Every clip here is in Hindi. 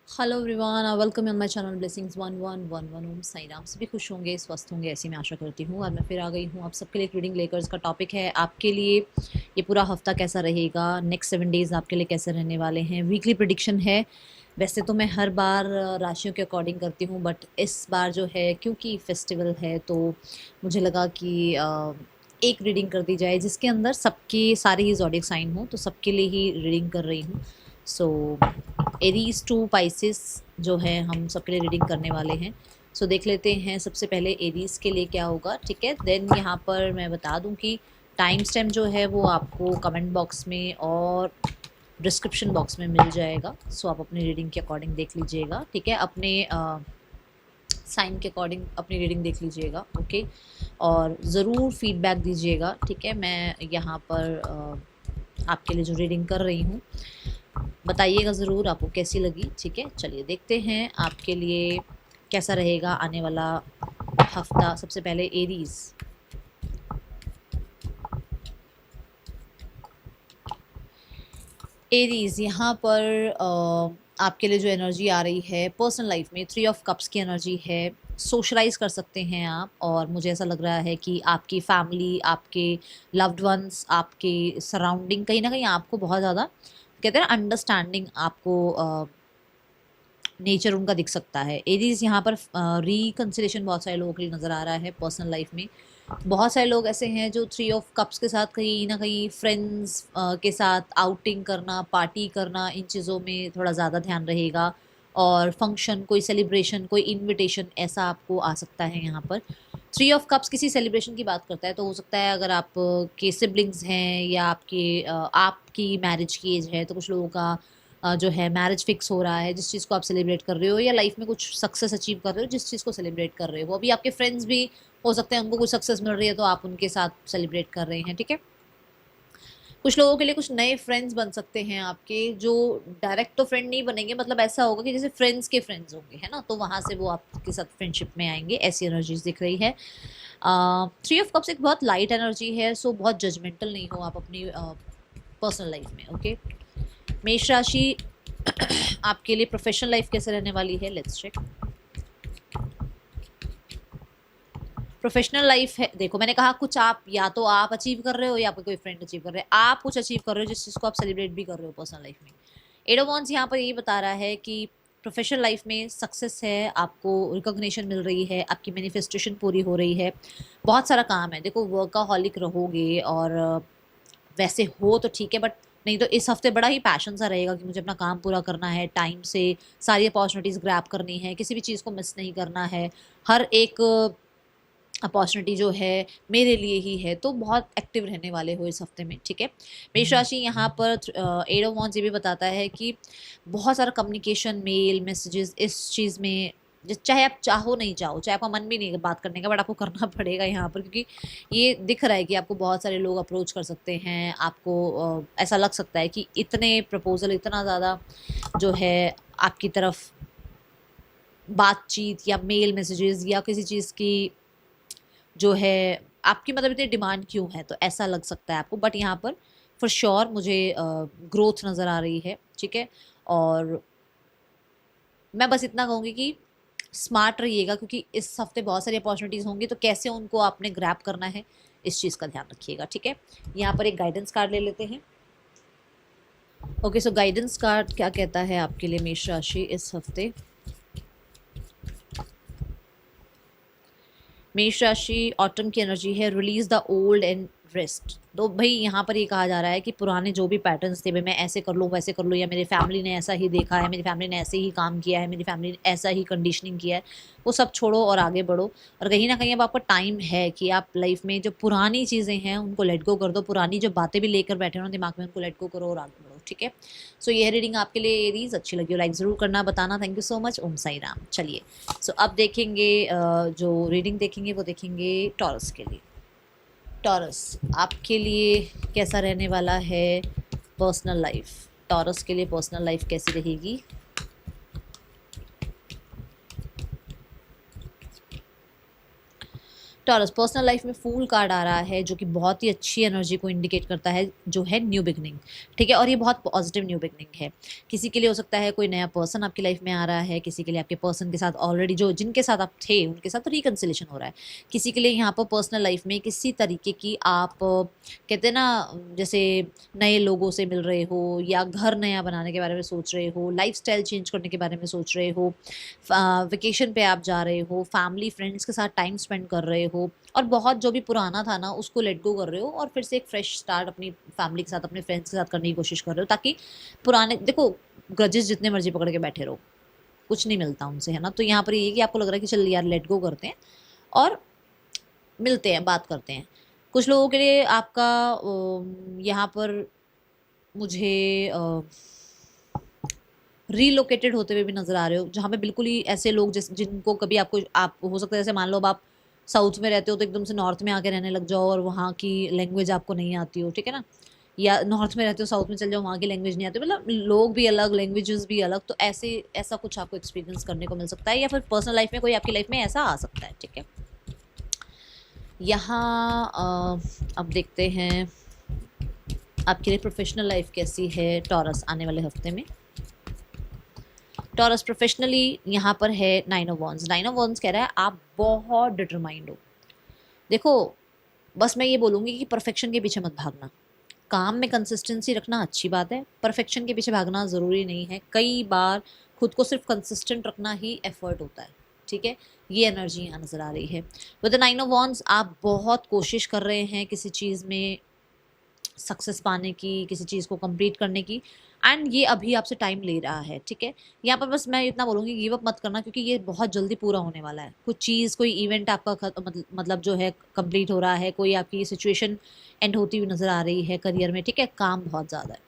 Hello everyone, welcome on my channel blessings 1111 ओम साई राम। सभी खुश होंगे, स्वस्थ होंगे, ऐसी मैं आशा करती हूँ। और मैं फिर आ गई हूँ आप सबके लिए एक रीडिंग लेकर। इसका टॉपिक है आपके लिए ये पूरा हफ्ता कैसा रहेगा, नेक्स्ट 7 डेज आपके लिए कैसे रहने वाले हैं। वीकली प्रिडिक्शन है। वैसे तो मैं हर बार राशियों के अकॉर्डिंग करती हूँ, बट इस बार जो है क्योंकि फेस्टिवल है तो मुझे लगा कि एक रीडिंग कर दी जाए जिसके अंदर सबके सारे ही ज़ोडिएक साइन हो, तो सबके लिए ही रीडिंग कर रही हूँ। सो एरीज टू पाइसिस जो है हम सबके लिए रीडिंग करने वाले हैं। सो देख लेते हैं सबसे पहले एरीज के लिए क्या होगा। ठीक है, देन यहाँ पर मैं बता दूं कि टाइम स्टैम्प जो है वो आपको कमेंट बॉक्स में और डिस्क्रिप्शन बॉक्स में मिल जाएगा। सो आप अपनी रीडिंग के अकॉर्डिंग देख लीजिएगा। ठीक है, अपने साइन के अकॉर्डिंग अपनी रीडिंग देख लीजिएगा। ओके, और ज़रूर फीडबैक दीजिएगा। ठीक है, मैं यहाँ पर आपके लिए जो रीडिंग कर रही हूँ बताइएगा ज़रूर आपको कैसी लगी। ठीक है, चलिए देखते हैं आपके लिए कैसा रहेगा आने वाला हफ्ता। सबसे पहले एरीज। एरीज यहाँ पर आपके लिए जो एनर्जी आ रही है पर्सनल लाइफ में 3 ऑफ कप्स की एनर्जी है। सोशलाइज कर सकते हैं आप, और मुझे ऐसा लग रहा है कि आपकी फैमिली, आपके लव्ड वंस, आपके सराउंडिंग कहीं ना कहीं आपको बहुत ज़्यादा कहते हैं ना अंडरस्टैंडिंग आपको नेचर उनका दिख सकता है। एरीज यहाँ पर रिकन्सिलेशन बहुत सारे लोगों के लिए नज़र आ रहा है पर्सनल लाइफ में। बहुत सारे लोग ऐसे हैं जो 3 ऑफ कप्स के साथ कहीं ना कहीं फ्रेंड्स के साथ आउटिंग करना, पार्टी करना, इन चीज़ों में थोड़ा ज़्यादा ध्यान रहेगा। और फंक्शन, कोई सेलिब्रेशन, कोई इनविटेशन ऐसा आपको आ सकता है यहाँ पर। 3 ऑफ कप्स किसी सेलिब्रेशन की बात करता है, तो हो सकता है अगर आप के सिबलिंग्स हैं या आपकी मैरिज की एज है, तो कुछ लोगों का जो है मैरिज फिक्स हो रहा है, जिस चीज़ को आप सेलिब्रेट कर रहे हो, या लाइफ में कुछ सक्सेस अचीव कर रहे हो जिस चीज़ को सेलिब्रेट कर रहे हो। अभी आपके फ्रेंड्स भी हो सकते हैं उनको कुछ सक्सेस मिल रही है तो आप उनके साथ सेलिब्रेट कर रहे हैं। ठीक है, कुछ लोगों के लिए कुछ नए फ्रेंड्स बन सकते हैं आपके, जो डायरेक्ट तो फ्रेंड नहीं बनेंगे, मतलब ऐसा होगा कि जैसे फ्रेंड्स के फ्रेंड्स होंगे, है ना, तो वहां से वो आपके साथ फ्रेंडशिप में आएंगे। ऐसी एनर्जीज दिख रही है। 3 ऑफ कप्स एक बहुत लाइट एनर्जी है, सो बहुत जजमेंटल नहीं हो आप अपनी पर्सनल लाइफ में। ओके, मेष राशि आपके लिए प्रोफेशनल लाइफ कैसे रहने वाली है, लेट्स चेक। प्रोफेशनल लाइफ है, देखो मैंने कहा कुछ आप या तो आप अचीव कर रहे हो या आपका कोई फ्रेंड अचीव कर रहे हैं। आप कुछ अचीव कर रहे हो जिस चीज़ को आप सेलिब्रेट भी कर रहे हो पर्सनल लाइफ में। एट ऑफ वॉन्ड्स यहाँ पर ये बता रहा है कि प्रोफेशनल लाइफ में सक्सेस है, आपको रिकॉग्निशन मिल रही है, आपकी मैनिफेस्टेशन पूरी हो रही है। बहुत सारा काम है, देखो वर्काहॉलिक रहोगे और वैसे हो तो ठीक है, बट नहीं तो इस हफ्ते बड़ा ही पैशन सा रहेगा कि मुझे अपना काम पूरा करना है, टाइम से सारी अपॉर्चुनिटीज़ ग्रैब करनी है, किसी भी चीज़ को मिस नहीं करना है। हर एक अपॉर्चुनिटी जो है मेरे लिए ही है, तो बहुत एक्टिव रहने वाले हो इस हफ्ते में। ठीक है, मेष राशि यहाँ पर 8 ऑफ वांड्स ये भी बताता है कि बहुत सारा कम्युनिकेशन, मेल, मैसेजेस इस चीज़ में चाहे आप चाहो नहीं चाहो, चाहे आपका मन भी नहीं है बात करने का, बट आपको करना पड़ेगा यहाँ पर, क्योंकि ये दिख रहा है कि आपको बहुत सारे लोग अप्रोच कर सकते हैं। आपको ऐसा लग सकता है कि इतने प्रपोजल, इतना ज़्यादा जो है आपकी तरफ बातचीत या मेल मैसेजेस या किसी चीज़ की जो है आपकी, मतलब इतनी डिमांड क्यों है, तो ऐसा लग सकता है आपको। बट यहाँ पर फॉर श्योर मुझे ग्रोथ नज़र आ रही है। ठीक है, और मैं बस इतना कहूँगी कि स्मार्ट रहिएगा, क्योंकि इस हफ्ते बहुत सारी अपॉर्चुनिटीज़ होंगी, तो कैसे उनको आपने ग्रैब करना है इस चीज़ का ध्यान रखिएगा। ठीक है, यहाँ पर एक गाइडेंस कार्ड ले लेते हैं। ओके, सो गाइडेंस कार्ड क्या कहता है आपके लिए मेष राशि इस हफ्ते। मेष राशि ऑटम की एनर्जी है, release the old and rest. तो भाई यहाँ पर ये कहा जा रहा है कि पुराने जो भी पैटर्न्स थे, भाई मैं ऐसे कर लूँ वैसे कर लूँ, या मेरी फैमिली ने ऐसा ही देखा है, मेरी फैमिली ने ऐसे ही काम किया है, मेरी फैमिली ने ऐसा ही कंडीशनिंग किया है, वो सब छोड़ो और आगे बढ़ो। और कहीं ना कहीं अब आपका टाइम है कि आप लाइफ में जो पुरानी चीज़ें हैं उनको लेट गो कर दो, पुरानी जो बातें भी लेकर बैठे हो ना दिमाग में, उनको लेट गो करो और आगे बढ़ो। ठीक है, सो ये रीडिंग आपके लिए एरीज अच्छी लगी हो लाइक ज़रूर करना, बताना। Thank you so much. Om Sai Ram. चलिए, सो अब देखेंगे जो रीडिंग देखेंगे वो देखेंगे टॉरस के लिए। टॉरस आपके लिए कैसा रहने वाला है पर्सनल लाइफ। टॉरस के लिए पर्सनल लाइफ कैसी रहेगी। टॉरस पर्सनल लाइफ में फूल कार्ड आ रहा है जो कि बहुत ही अच्छी एनर्जी को इंडिकेट करता है, जो है न्यू बिगनिंग, ठीक है। और ये बहुत पॉजिटिव न्यू बिगनिंग है। किसी के लिए हो सकता है कोई नया पर्सन आपकी लाइफ में आ रहा है, किसी के लिए आपके पर्सन के साथ ऑलरेडी जो जिनके साथ आप थे उनके साथ रिकन्सिलेशन हो रहा है। किसी के लिए यहाँ पर पर्सनल लाइफ में किसी तरीके की आप कहते हैं ना, जैसे नए लोगों से मिल रहे हो, या घर नया बनाने के बारे में सोच रहे हो, लाइफस्टाइल चेंज करने के बारे में सोच रहे हो, वेकेशन पे आप जा रहे हो, फैमिली फ्रेंड्स के साथ टाइम स्पेंड कर रहे हो, और बहुत जो भी पुराना था ना उसको लेट गो कर रहे हो, और फिर से एक फ्रेश स्टार्ट अपनी फैमिली के साथ, अपने फ्रेंड्स के साथ करने की कोशिश कर रहे हो, ताकि पुराने, देखो ग्रजेस जितने मर्जी पकड़ के बैठे रहो, कुछ नहीं मिलता उनसे, है ना। तो यहाँ पर ये कि आपको लग रहा है कि चल यार लेट गो करते हैं और मिलते हैं, बात करते हैं। कुछ लोगों के लिए आपका यहाँ पर मुझे रीलोकेटेड होते हुए भी नज़र आ रहे हो, जहाँ पे बिल्कुल ही ऐसे लोग जिनको कभी आपको, आप हो सकता है जैसे मान लो अब आप साउथ में रहते हो तो एकदम से नॉर्थ में आके रहने लग जाओ और वहाँ की लैंग्वेज आपको नहीं आती हो, ठीक है ना। या नॉर्थ में रहते हो साउथ में चल जाओ, वहाँ की लैंग्वेज नहीं आती, मतलब लोग भी अलग, लैंग्वेजेस भी अलग। तो ऐसे ऐसा कुछ आपको एक्सपीरियंस करने को मिल सकता है, या फिर पर्सनल लाइफ में कोई आपकी लाइफ में ऐसा आ सकता है, ठीक है। यहाँ अब देखते हैं आपके लिए प्रोफेशनल लाइफ कैसी है टॉरस आने वाले हफ्ते में। टॉरस प्रोफेशनली यहाँ पर है 9 ऑफ वॉन्ड्स। 9 ऑफ वॉन्ड्स कह रहा है आप बहुत डिटरमाइंड हो। देखो बस मैं ये बोलूँगी कि परफेक्शन के पीछे मत भागना। काम में कंसिस्टेंसी रखना अच्छी बात है, परफेक्शन के पीछे भागना ज़रूरी नहीं है। कई बार खुद को सिर्फ कंसिस्टेंट रखना ही एफर्ट होता है, ठीक है। ये एनर्जी यहाँ नज़र आ रही है। विद द 9 ऑफ वॉन्ड्स आप बहुत कोशिश कर रहे हैं किसी चीज़ में सक्सेस पाने की, किसी चीज़ को कंप्लीट करने की, एंड ये अभी आपसे टाइम ले रहा है, ठीक है। यहाँ पर बस मैं इतना बोलूँगी गिव अप मत करना, क्योंकि ये बहुत जल्दी पूरा होने वाला है। कुछ चीज़, कोई इवेंट आपका मतलब जो है कंप्लीट हो रहा है, कोई आपकी सिचुएशन एंड होती हुई नज़र आ रही है करियर में, ठीक है। काम बहुत ज़्यादा है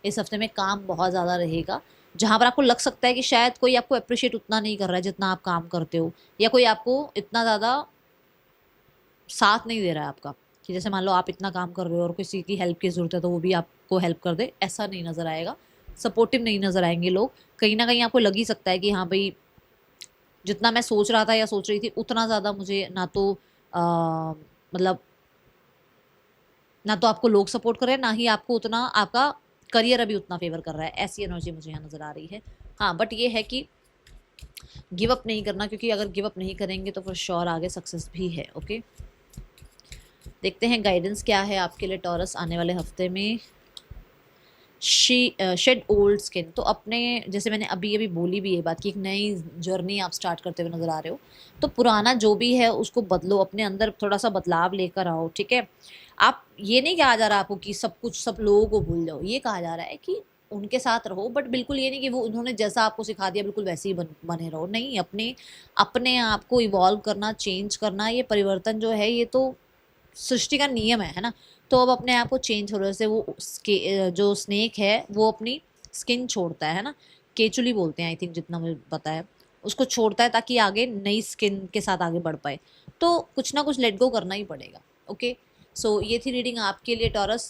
इस हफ्ते में, काम बहुत ज़्यादा रहेगा, जहाँ पर आपको लग सकता है कि शायद कोई आपको अप्रिशिएट उतना नहीं कर रहा है जितना आप काम करते हो, या कोई आपको इतना ज़्यादा साथ नहीं दे रहा है आपका, कि जैसे मान लो आप इतना काम कर रहे हो और किसी की हेल्प की ज़रूरत है तो वो भी आपको हेल्प कर दे, ऐसा नहीं नज़र आएगा। सपोर्टिव नहीं नज़र आएंगे लोग। कहीं ना कहीं आपको लग ही सकता है कि हाँ भाई, जितना मैं सोच रहा था या सोच रही थी उतना ज़्यादा मुझे ना तो मतलब ना तो आपको लोग सपोर्ट कर रहे हैं, ना ही आपको उतना आपका करियर अभी उतना फेवर कर रहा है। ऐसी एनर्जी मुझे यहाँ नज़र आ रही है। हाँ बट ये है कि गिव अप नहीं करना, क्योंकि अगर गिव अप नहीं करेंगे तो फिर श्योर आगे सक्सेस भी है। ओके, देखते हैं गाइडेंस क्या है आपके लिए टॉरस आने वाले हफ्ते में। शेड ओल्ड स्किन, तो अपने, जैसे मैंने अभी अभी बोली भी ये बात कि एक नई जर्नी आप स्टार्ट करते हुए नज़र आ रहे हो, तो पुराना जो भी है उसको बदलो, अपने अंदर थोड़ा सा बदलाव लेकर आओ, ठीक है। आप, ये नहीं कहा जा रहा आपको कि सब कुछ सब लोगों को भूल जाओ, ये कहा जा रहा है कि उनके साथ रहो, बट बिल्कुल ये नहीं कि वो उन्होंने जैसा आपको सिखा दिया बिल्कुल वैसे ही बने रहो। नहीं, अपने अपने आप को इवॉल्व करना, चेंज करना, ये परिवर्तन जो है ये तो सृष्टि का नियम है ना। तो अब अपने आप को चेंज हो रहे से वो जो स्नेक है वो अपनी स्किन छोड़ता है ना, केचुली बोलते हैं आई थिंक, जितना मुझे पता है, उसको छोड़ता है ताकि आगे नई स्किन के साथ आगे बढ़ पाए। तो कुछ ना कुछ लेट गो करना ही पड़ेगा। ओके, सो ये थी रीडिंग आपके लिए टॉरस।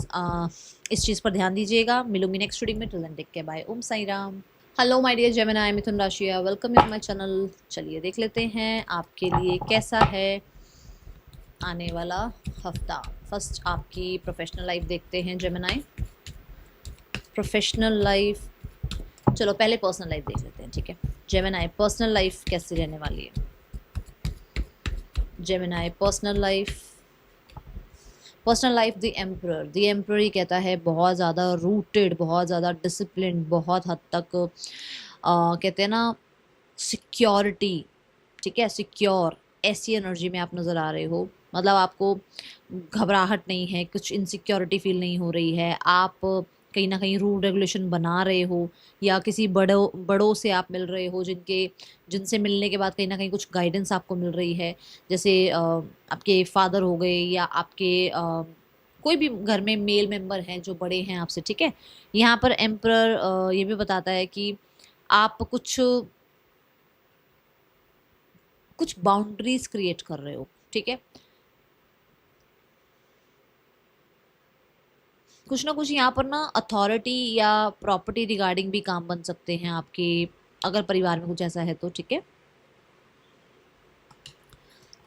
इस चीज़ पर ध्यान दीजिएगा। मिलूंगी नेक्स्ट रीडिंग में। Till then take care, bye, Om Sai Ram. Hello my dear Gemini, Mithun राशि, वेलकम यू माय चैनल। चलिए देख लेते हैं आपके लिए कैसा है आने वाला हफ्ता। फर्स्ट आपकी प्रोफेशनल लाइफ देखते हैं जेमिनी। प्रोफेशनल लाइफ, चलो पहले पर्सनल लाइफ देख लेते हैं, ठीक है। जेमिनी पर्सनल लाइफ कैसी रहने वाली है? Gemini personal life, personal life the emperor. The emperor ही कहता है बहुत ज़्यादा रूटेड, बहुत ज़्यादा डिसिप्लिन, बहुत हद तक कहते हैं ना सिक्योरिटी, ठीक है, सिक्योर, ऐसी एनर्जी में आप नज़र आ रहे हो। मतलब आपको घबराहट नहीं है, कुछ इनसिक्योरिटी फील नहीं हो रही है। आप कहीं ना कहीं रूल रेगुलेशन बना रहे हो, या किसी बड़ों से आप मिल रहे हो जिनसे मिलने के बाद कहीं ना कहीं कुछ गाइडेंस आपको मिल रही है। जैसे आपके फादर हो गए, या आपके कोई भी घर में मेल मेंबर हैं जो बड़े हैं आपसे, ठीक है। यहाँ पर एम्परर ये भी बताता है कि आप कुछ बाउंड्रीज क्रिएट कर रहे हो, ठीक है। कुछ ना कुछ यहाँ पर ना अथॉरिटी या प्रॉपर्टी रिगार्डिंग भी काम बन सकते हैं आपके, अगर परिवार में कुछ ऐसा है तो, ठीक है।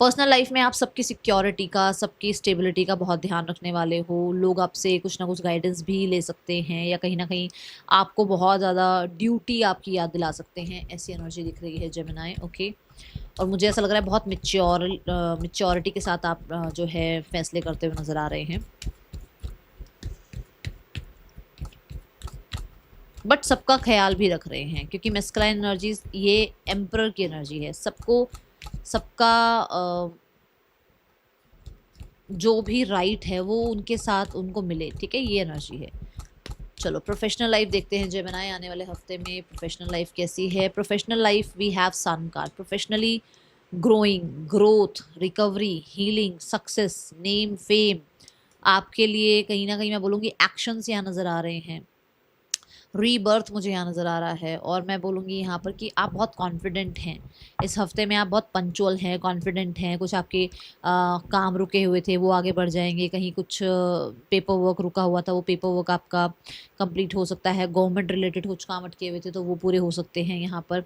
पर्सनल लाइफ में आप सबकी सिक्योरिटी का, सबकी स्टेबिलिटी का बहुत ध्यान रखने वाले हो। लोग आपसे कुछ ना कुछ गाइडेंस भी ले सकते हैं या कहीं ना कहीं आपको बहुत ज़्यादा ड्यूटी आपकी याद दिला सकते हैं, ऐसी एनर्जी दिख रही है जेमिनाई। ओके, और मुझे ऐसा लग रहा है बहुत मिच्योरिटी के साथ आप जो है फैसले करते हुए नज़र आ रहे हैं, बट सबका ख्याल भी रख रहे हैं, क्योंकि मैस्कुलाइन एनर्जीज ये एम्परर की एनर्जी है। सबका जो भी राइट है वो उनके साथ उनको मिले, ठीक है, ये एनर्जी है। चलो प्रोफेशनल लाइफ देखते हैं जेमिनाई, आने वाले हफ्ते में प्रोफेशनल लाइफ कैसी है। Professional life we have sun card, professionally growing, growth, recovery, healing, success, name, fame. आपके लिए कहीं ना कहीं मैं बोलूँगी एक्शंस यहाँ नज़र आ रहे हैं, रीबर्थ मुझे यहाँ नज़र आ रहा है। और मैं बोलूँगी यहाँ पर कि आप बहुत कॉन्फिडेंट हैं इस हफ्ते में, आप बहुत पंचुअल हैं, कॉन्फिडेंट हैं। कुछ आपके काम रुके हुए थे वो आगे बढ़ जाएंगे, कहीं कुछ पेपर वर्क रुका हुआ था वो पेपर वर्क आपका कंप्लीट हो सकता है, गवर्नमेंट रिलेटेड कुछ काम अटके हुए थे तो वो पूरे हो सकते हैं। यहाँ पर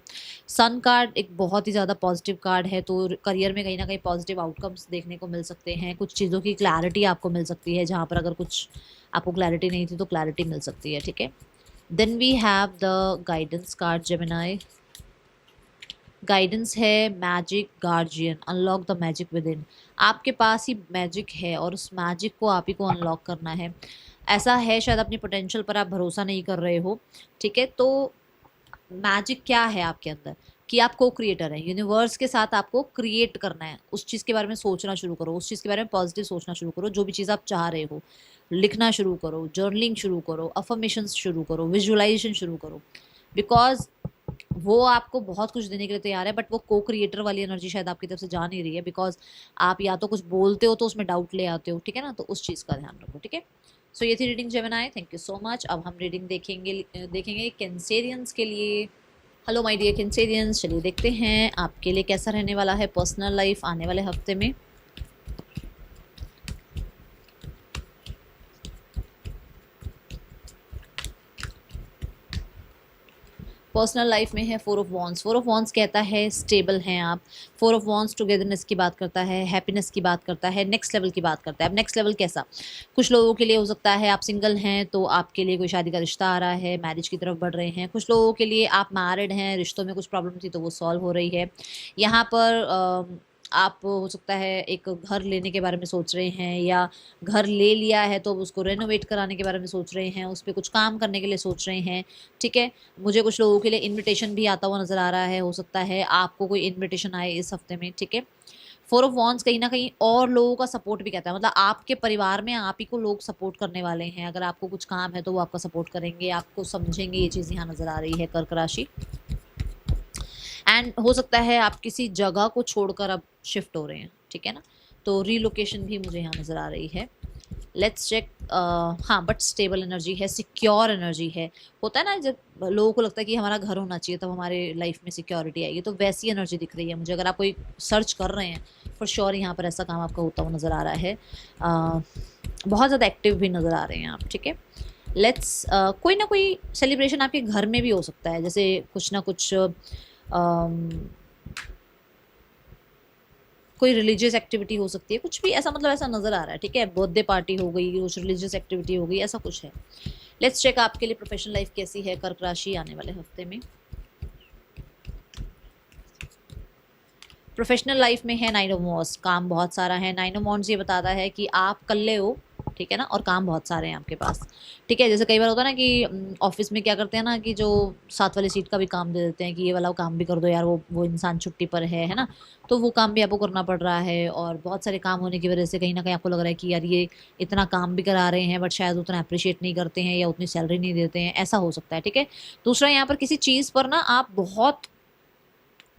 सन कार्ड एक बहुत ही ज़्यादा पॉजिटिव कार्ड है, तो करियर में कहीं ना कहीं पॉजिटिव आउटकम्स देखने को मिल सकते हैं। कुछ चीज़ों की क्लैरिटी आपको मिल सकती है, जहाँ पर अगर कुछ आपको क्लैरिटी नहीं थी तो क्लैरिटी मिल सकती है, ठीक है। Then we have the guidance card, Gemini. Guidance है magic guardian, unlock the magic within. आपके पास ही मैजिक है और उस मैजिक को आप ही को अनलॉक करना है। ऐसा है शायद अपनी पोटेंशियल पर आप भरोसा नहीं कर रहे हो, ठीक है। तो मैजिक क्या है आपके अंदर कि आप को क्रिएटर हैं, यूनिवर्स के साथ आपको क्रिएट करना है। उस चीज़ के बारे में सोचना शुरू करो, उस चीज़ के बारे में पॉजिटिव सोचना शुरू करो। जो भी चीज़ आप चाह रहे हो लिखना शुरू करो, जर्नलिंग शुरू करो, अफर्मेशंस शुरू करो, विजुअलाइजेशन शुरू करो, बिकॉज वो आपको बहुत कुछ देने के लिए तैयार है, बट वो को क्रिएटर वाली एनर्जी शायद आपकी तरफ से जा नहीं रही है, बिकॉज आप या तो कुछ बोलते हो तो उसमें डाउट ले आते हो, ठीक है ना। तो उस चीज़ का ध्यान रखो, ठीक है। सो ये थी reading Gemini, thank you so much. अब हम रीडिंग देखेंगे कैंसेरियंस के लिए। हेलो माय डियर कैंसेरियंस, चलिए देखते हैं आपके लिए कैसा रहने वाला है पर्सनल लाइफ आने वाले हफ्ते में। पर्सनल लाइफ में है 4 ऑफ वॉन्ड्स। 4 ऑफ वॉन्ड्स कहता है स्टेबल हैं आप। 4 ऑफ वॉन्ड्स टुगेदरनेस की बात करता है, हैप्पीनेस की बात करता है, नेक्स्ट लेवल की बात करता है। अब नेक्स्ट लेवल कैसा, कुछ लोगों के लिए हो सकता है आप सिंगल हैं तो आपके लिए कोई शादी का रिश्ता आ रहा है, मैरिज की तरफ बढ़ रहे हैं। कुछ लोगों के लिए आप मैरिड हैं, रिश्तों में कुछ प्रॉब्लम थी तो वो सॉल्व हो रही है। यहाँ पर आप हो सकता है एक घर लेने के बारे में सोच रहे हैं, या घर ले लिया है तो उसको रेनोवेट कराने के बारे में सोच रहे हैं, उस पर कुछ काम करने के लिए सोच रहे हैं, ठीक है। मुझे कुछ लोगों के लिए इनविटेशन भी आता हुआ नज़र आ रहा है, हो सकता है आपको कोई इनविटेशन आए इस हफ्ते में, ठीक है। 4 ऑफ वॉन्ड्स कहीं ना कहीं और लोगों का सपोर्ट भी कहता है, मतलब आपके परिवार में आप ही को लोग सपोर्ट करने वाले हैं। अगर आपको कुछ काम है तो वो आपका सपोर्ट करेंगे, आपको समझेंगे, ये चीज़ यहाँ नज़र आ रही है कर्क राशि। एंड हो सकता है आप किसी जगह को छोड़कर अब शिफ्ट हो रहे हैं, ठीक है ना। तो रीलोकेशन भी मुझे यहाँ नज़र आ रही है। Let's check. हाँ, बट स्टेबल एनर्जी है, सिक्योर एनर्जी है। होता है ना जब लोगों को लगता है कि हमारा घर होना चाहिए तब हमारे लाइफ में सिक्योरिटी आएगी, तो वैसी एनर्जी दिख रही है मुझे। अगर आप कोई सर्च कर रहे हैं फॉर श्योर यहाँ पर ऐसा काम आपका होता हुआ नज़र आ रहा है। बहुत ज़्यादा एक्टिव भी नज़र आ रहे हैं आप, ठीक है। लेट्स कोई ना कोई सेलिब्रेशन आपके घर में भी हो सकता है, जैसे कुछ ना कुछ कोई रिलीजियस एक्टिविटी हो सकती है, कुछ भी ऐसा, मतलब ऐसा नज़र आ रहा है, ठीक है। बर्थडे पार्टी हो गई, कुछ रिलीजियस एक्टिविटी हो गई, ऐसा कुछ है। लेट्स चेक आपके लिए प्रोफेशनल लाइफ कैसी है कर्क राशि आने वाले हफ्ते में। प्रोफेशनल लाइफ में है 9 ऑफ वॉन्ड्स, काम बहुत सारा है। 9 ऑफ वॉन्ड्स ये बताता है कि आप कल्ले हो, ठीक है ना, और काम बहुत सारे हैं आपके पास, ठीक है। जैसे कई बार होता है ना कि ऑफिस में क्या करते हैं ना कि जो साथ वाली सीट का भी काम दे देते हैं कि ये वाला काम भी कर दो यार, वो इंसान छुट्टी पर है ना, तो वो काम भी आपको करना पड़ रहा है। और बहुत सारे काम होने की वजह से कहीं ना कहीं आपको लग रहा है कि यार ये इतना काम भी करा रहे हैं बट शायद उतना अप्रिशिएट नहीं करते हैं या उतनी सैलरी नहीं देते हैं, ऐसा हो सकता है, ठीक है। दूसरा, यहाँ पर किसी चीज़ पर ना आप बहुत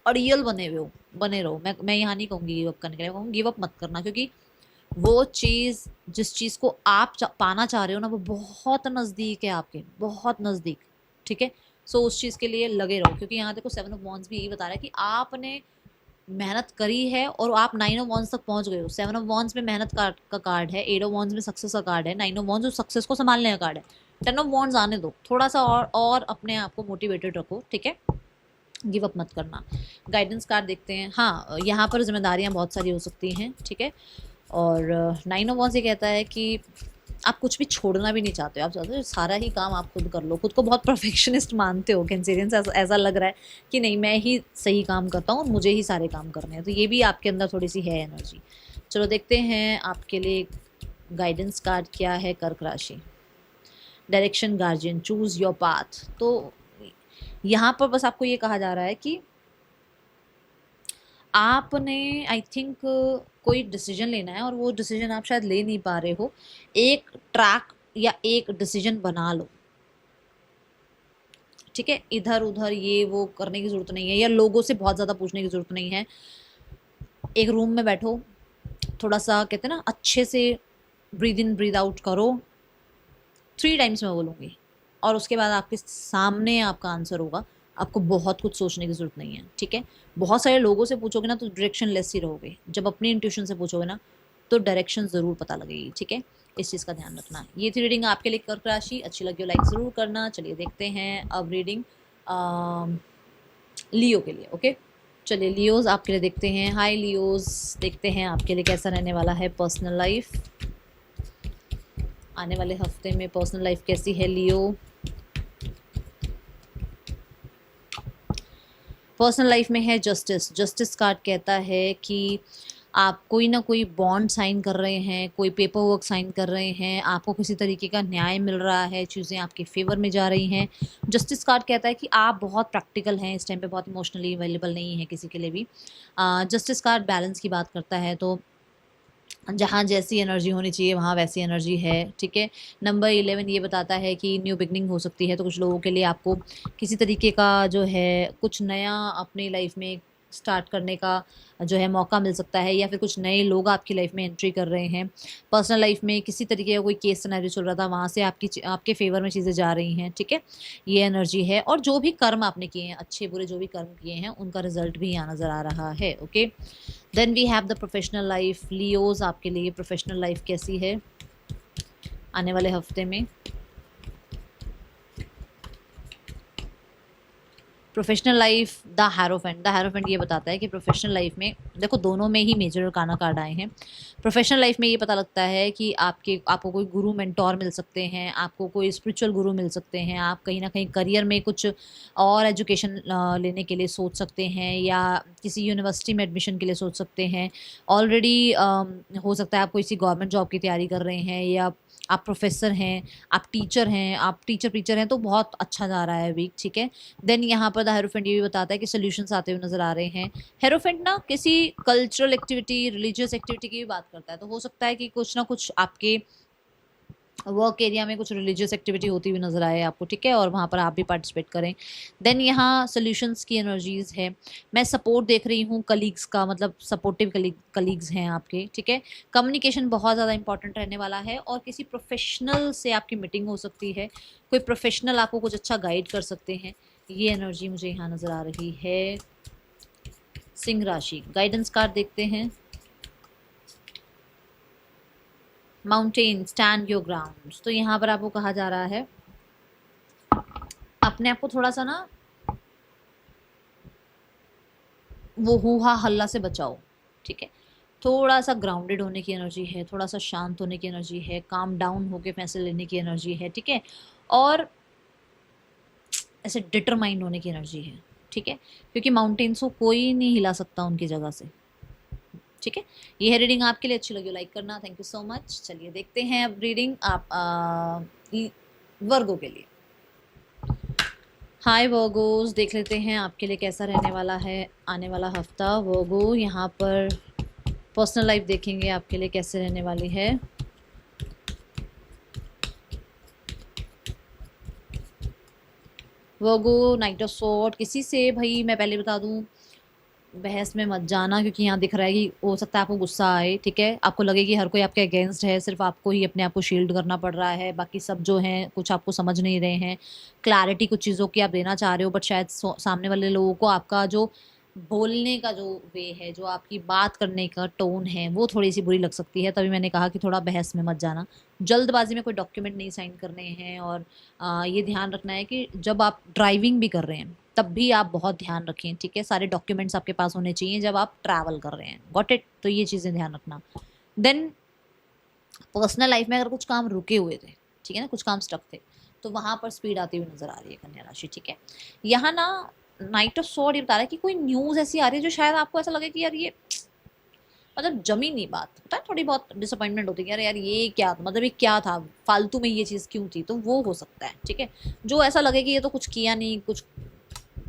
अड़ियल बने रहो। मैं यहाँ नहीं कहूँगी गिव अप करने के लिए, कहूँगी गिव अप मत करना, क्योंकि वो चीज़ जिस चीज़ को आप पाना चाह रहे हो ना वो बहुत नज़दीक है आपके, बहुत नज़दीक, ठीक है। सो उस चीज़ के लिए लगे रहो, क्योंकि यहाँ देखो 7 ऑफ वॉन्ड्स भी यही बता रहा है कि आपने मेहनत करी है और आप 9 ऑफ वॉन्ड्स तक पहुँच गए हो। 7 ऑफ वॉन्ड्स में मेहनत का कार्ड है, 8 ऑफ वॉन्ड्स में सक्सेस का कार्ड है, 9 ऑफ वॉन्ड्स सक्सेस को संभालने का कार्ड है। 10 ऑफ वॉन्ड्स आने दो, थोड़ा सा और अपने आप को मोटिवेटेड रखो, ठीक है। गिव अप मत करना। गाइडेंस कार्ड देखते हैं। हाँ, यहाँ पर जिम्मेदारियाँ बहुत सारी हो सकती हैं, ठीक है। और 9 ऑफ वांड्स ये कहता है कि आप कुछ भी छोड़ना भी नहीं चाहते हो, आप चाहते हो सारा ही काम आप खुद कर लो, खुद को बहुत परफेक्शनिस्ट मानते हो। कैंसेरियंस ऐसा लग रहा है कि नहीं, मैं ही सही काम करता हूँ और मुझे ही सारे काम करने हैं, तो ये भी आपके अंदर थोड़ी सी है एनर्जी। चलो देखते हैं आपके लिए गाइडेंस कार्ड क्या है। कर्क राशि, direction guardian, choose your path. तो यहाँ पर बस आपको ये कहा जा रहा है कि आपने आई थिंक कोई डिसीजन लेना है और वो डिसीजन आप शायद ले नहीं पा रहे हो। एक ट्रैक या एक डिसीजन बना लो, ठीक है। इधर उधर ये वो करने की ज़रूरत नहीं है, या लोगों से बहुत ज़्यादा पूछने की ज़रूरत नहीं है। एक रूम में बैठो, थोड़ा सा कहते हैं ना अच्छे से ब्रीद इन ब्रीद आउट करो, 3 टाइम्स मैं बोलूँगी, और उसके बाद आपके सामने आपका आंसर होगा। आपको बहुत कुछ सोचने की ज़रूरत नहीं है, ठीक है। बहुत सारे लोगों से पूछोगे ना तो डायरेक्शन लेस ही रहोगे, जब अपनी इंट्यूशन से पूछोगे ना तो डायरेक्शन ज़रूर पता लगेगी, ठीक है। इस चीज़ का ध्यान रखना। ये थी रीडिंग आपके लिए कर्क राशि। अच्छी लगी हो लाइक ज़रूर करना। चलिए देखते हैं अब रीडिंग लियो के लिए। ओके, चलिए लियोज आपके लिए देखते हैं। हाय लियोज, देखते हैं आपके लिए कैसा रहने वाला है पर्सनल लाइफ आने वाले हफ्ते में। पर्सनल लाइफ कैसी है लियो? पर्सनल लाइफ में है जस्टिस। जस्टिस कार्ड कहता है कि आप कोई ना कोई बॉन्ड साइन कर रहे हैं, कोई पेपर वर्क साइन कर रहे हैं, आपको किसी तरीके का न्याय मिल रहा है, चीज़ें आपके फेवर में जा रही हैं। जस्टिस कार्ड कहता है कि आप बहुत प्रैक्टिकल हैं इस टाइम पे, बहुत इमोशनली अवेलेबल नहीं है किसी के लिए भी। जस्टिस कार्ड बैलेंस की बात करता है, तो जहाँ जैसी एनर्जी होनी चाहिए वहाँ वैसी एनर्जी है, ठीक है। नंबर 11 ये बताता है कि न्यू बिगनिंग हो सकती है, तो कुछ लोगों के लिए आपको किसी तरीके का जो है कुछ नया अपनी लाइफ में स्टार्ट करने का जो है मौका मिल सकता है, या फिर कुछ नए लोग आपकी लाइफ में एंट्री कर रहे हैं। पर्सनल लाइफ में किसी तरीके का कोई केस सिनेरियो चल रहा था, वहाँ से आपके फेवर में चीज़ें जा रही हैं, ठीक है। ये एनर्जी है। और जो भी कर्म आपने किए हैं, अच्छे बुरे जो भी कर्म किए हैं, उनका रिजल्ट भी यहाँ नज़र आ रहा है। Okay, then we have the professional life. Leos आपके लिए प्रोफेशनल लाइफ कैसी है आने वाले हफ्ते में? Professional life, the hierophant. The hierophant ये बताता है कि प्रोफेशनल लाइफ में देखो दोनों में ही मेजर और काना कार्ड आए हैं। प्रोफेशनल लाइफ में ये पता लगता है कि आपको कोई गुरु मेंटोर मिल सकते हैं, आपको कोई स्पिरिचुअल गुरु मिल सकते हैं, आप कहीं ना कहीं करियर में कुछ और एजुकेशन लेने के लिए सोच सकते हैं, या किसी यूनिवर्सिटी में एडमिशन के लिए सोच सकते हैं। ऑलरेडी हो सकता है आप कोई सी गवर्नमेंट जॉब की तैयारी कर रहे हैं, या आप प्रोफेसर हैं, आप टीचर हैं, तो बहुत अच्छा जा रहा है वीक, ठीक है। देन यहाँ पर द हेरोफेंट ये भी बताता है कि सोल्यूशंस आते हुए नजर आ रहे हैं। हेरोफेंट ना किसी कल्चरल एक्टिविटी, रिलीजियस एक्टिविटी की भी बात करता है, तो हो सकता है कि कुछ ना कुछ आपके वर्क एरिया में कुछ रिलीजियस एक्टिविटी होती हुई नजर आए आपको, ठीक है, और वहाँ पर आप भी पार्टिसिपेट करें। देन यहाँ सोल्यूशंस की एनर्जीज है। मैं सपोर्ट देख रही हूँ कलीग्स का, मतलब सपोर्टिव कलीग्स हैं आपके, ठीक है। कम्युनिकेशन बहुत ज़्यादा इंपॉर्टेंट रहने वाला है, और किसी प्रोफेशनल से आपकी मीटिंग हो सकती है, कोई प्रोफेशनल आपको कुछ अच्छा गाइड कर सकते हैं। ये एनर्जी मुझे यहाँ नज़र आ रही है। सिंह राशि, गाइडेंस कार्ड देखते हैं। Mountain, stand your ground. तो यहाँ पर आपको कहा जा रहा है अपने आप को थोड़ा सा ना वो हुआ हल्ला से बचाओ, ठीक है। थोड़ा सा ग्राउंडेड होने की एनर्जी है, थोड़ा सा शांत होने की एनर्जी है, काम डाउन होके फैसले लेने की एनर्जी है, ठीक है। और ऐसे डिटरमाइंड होने की एनर्जी है, ठीक है, क्योंकि माउंटेन्स को कोई नहीं हिला सकता उनकी जगह से, ठीक है। ये है रीडिंग आपके लिए। अच्छी लगी लाइक करना। Thank you so much. चलिए देखते हैं अब रीडिंग आप वर्गो के लिए। हाय वर्गोस, देख लेते हैं आपके लिए कैसा रहने वाला है आने वाला हफ्ता। वर्गो, यहाँ पर पर्सनल लाइफ देखेंगे आपके लिए कैसे रहने वाली है। वर्गो, नाइट ऑफ सॉर्ड। किसी से भाई मैं पहले बता दूं बहस में मत जाना, क्योंकि यहाँ दिख रहा है कि हो सकता है आपको गुस्सा आए, ठीक है। आपको लगे कि हर कोई आपके अगेंस्ट है, सिर्फ आपको ही अपने आप को शील्ड करना पड़ रहा है, बाकी सब जो हैं कुछ आपको समझ नहीं रहे हैं। क्लैरिटी कुछ चीज़ों की आप देना चाह रहे हो, बट शायद सामने वाले लोगों को आपका जो बोलने का जो वे है, जो आपकी बात करने का टोन है, वो थोड़ी सी बुरी लग सकती है। तभी मैंने कहा कि थोड़ा बहस में मत जाना। जल्दबाजी में कोई डॉक्यूमेंट नहीं साइन करने हैं, और ये ध्यान रखना है कि जब आप ड्राइविंग भी कर रहे हैं तब भी आप बहुत ध्यान रखें, ठीक है। सारे डॉक्यूमेंट्स आपके पास होने चाहिए जब आप ट्रैवल कर रहे हैं, गॉट इट। तो ये चीज़ें ध्यान रखना। देन पर्सनल लाइफ में अगर कुछ काम रुके हुए थे, ठीक है ना, कुछ काम स्टक थे, तो वहाँ पर स्पीड आती हुई नजर आ रही है कन्या राशि, ठीक है। यहाँ ना नाइट ऑफ स्वॉर्ड ये बता रहा है कि कोई न्यूज़ ऐसी आ रही है जो शायद आपको ऐसा लगे कि यार ये मतलब जमी नहीं बात, होता है थोड़ी बहुत डिसअपॉइंटमेंट होती है, यार ये क्या था, मतलब ये क्या था, फालतू में ये चीज़ क्यों थी, तो वो हो सकता है, ठीक है। जो ऐसा लगे कि ये तो कुछ किया नहीं, कुछ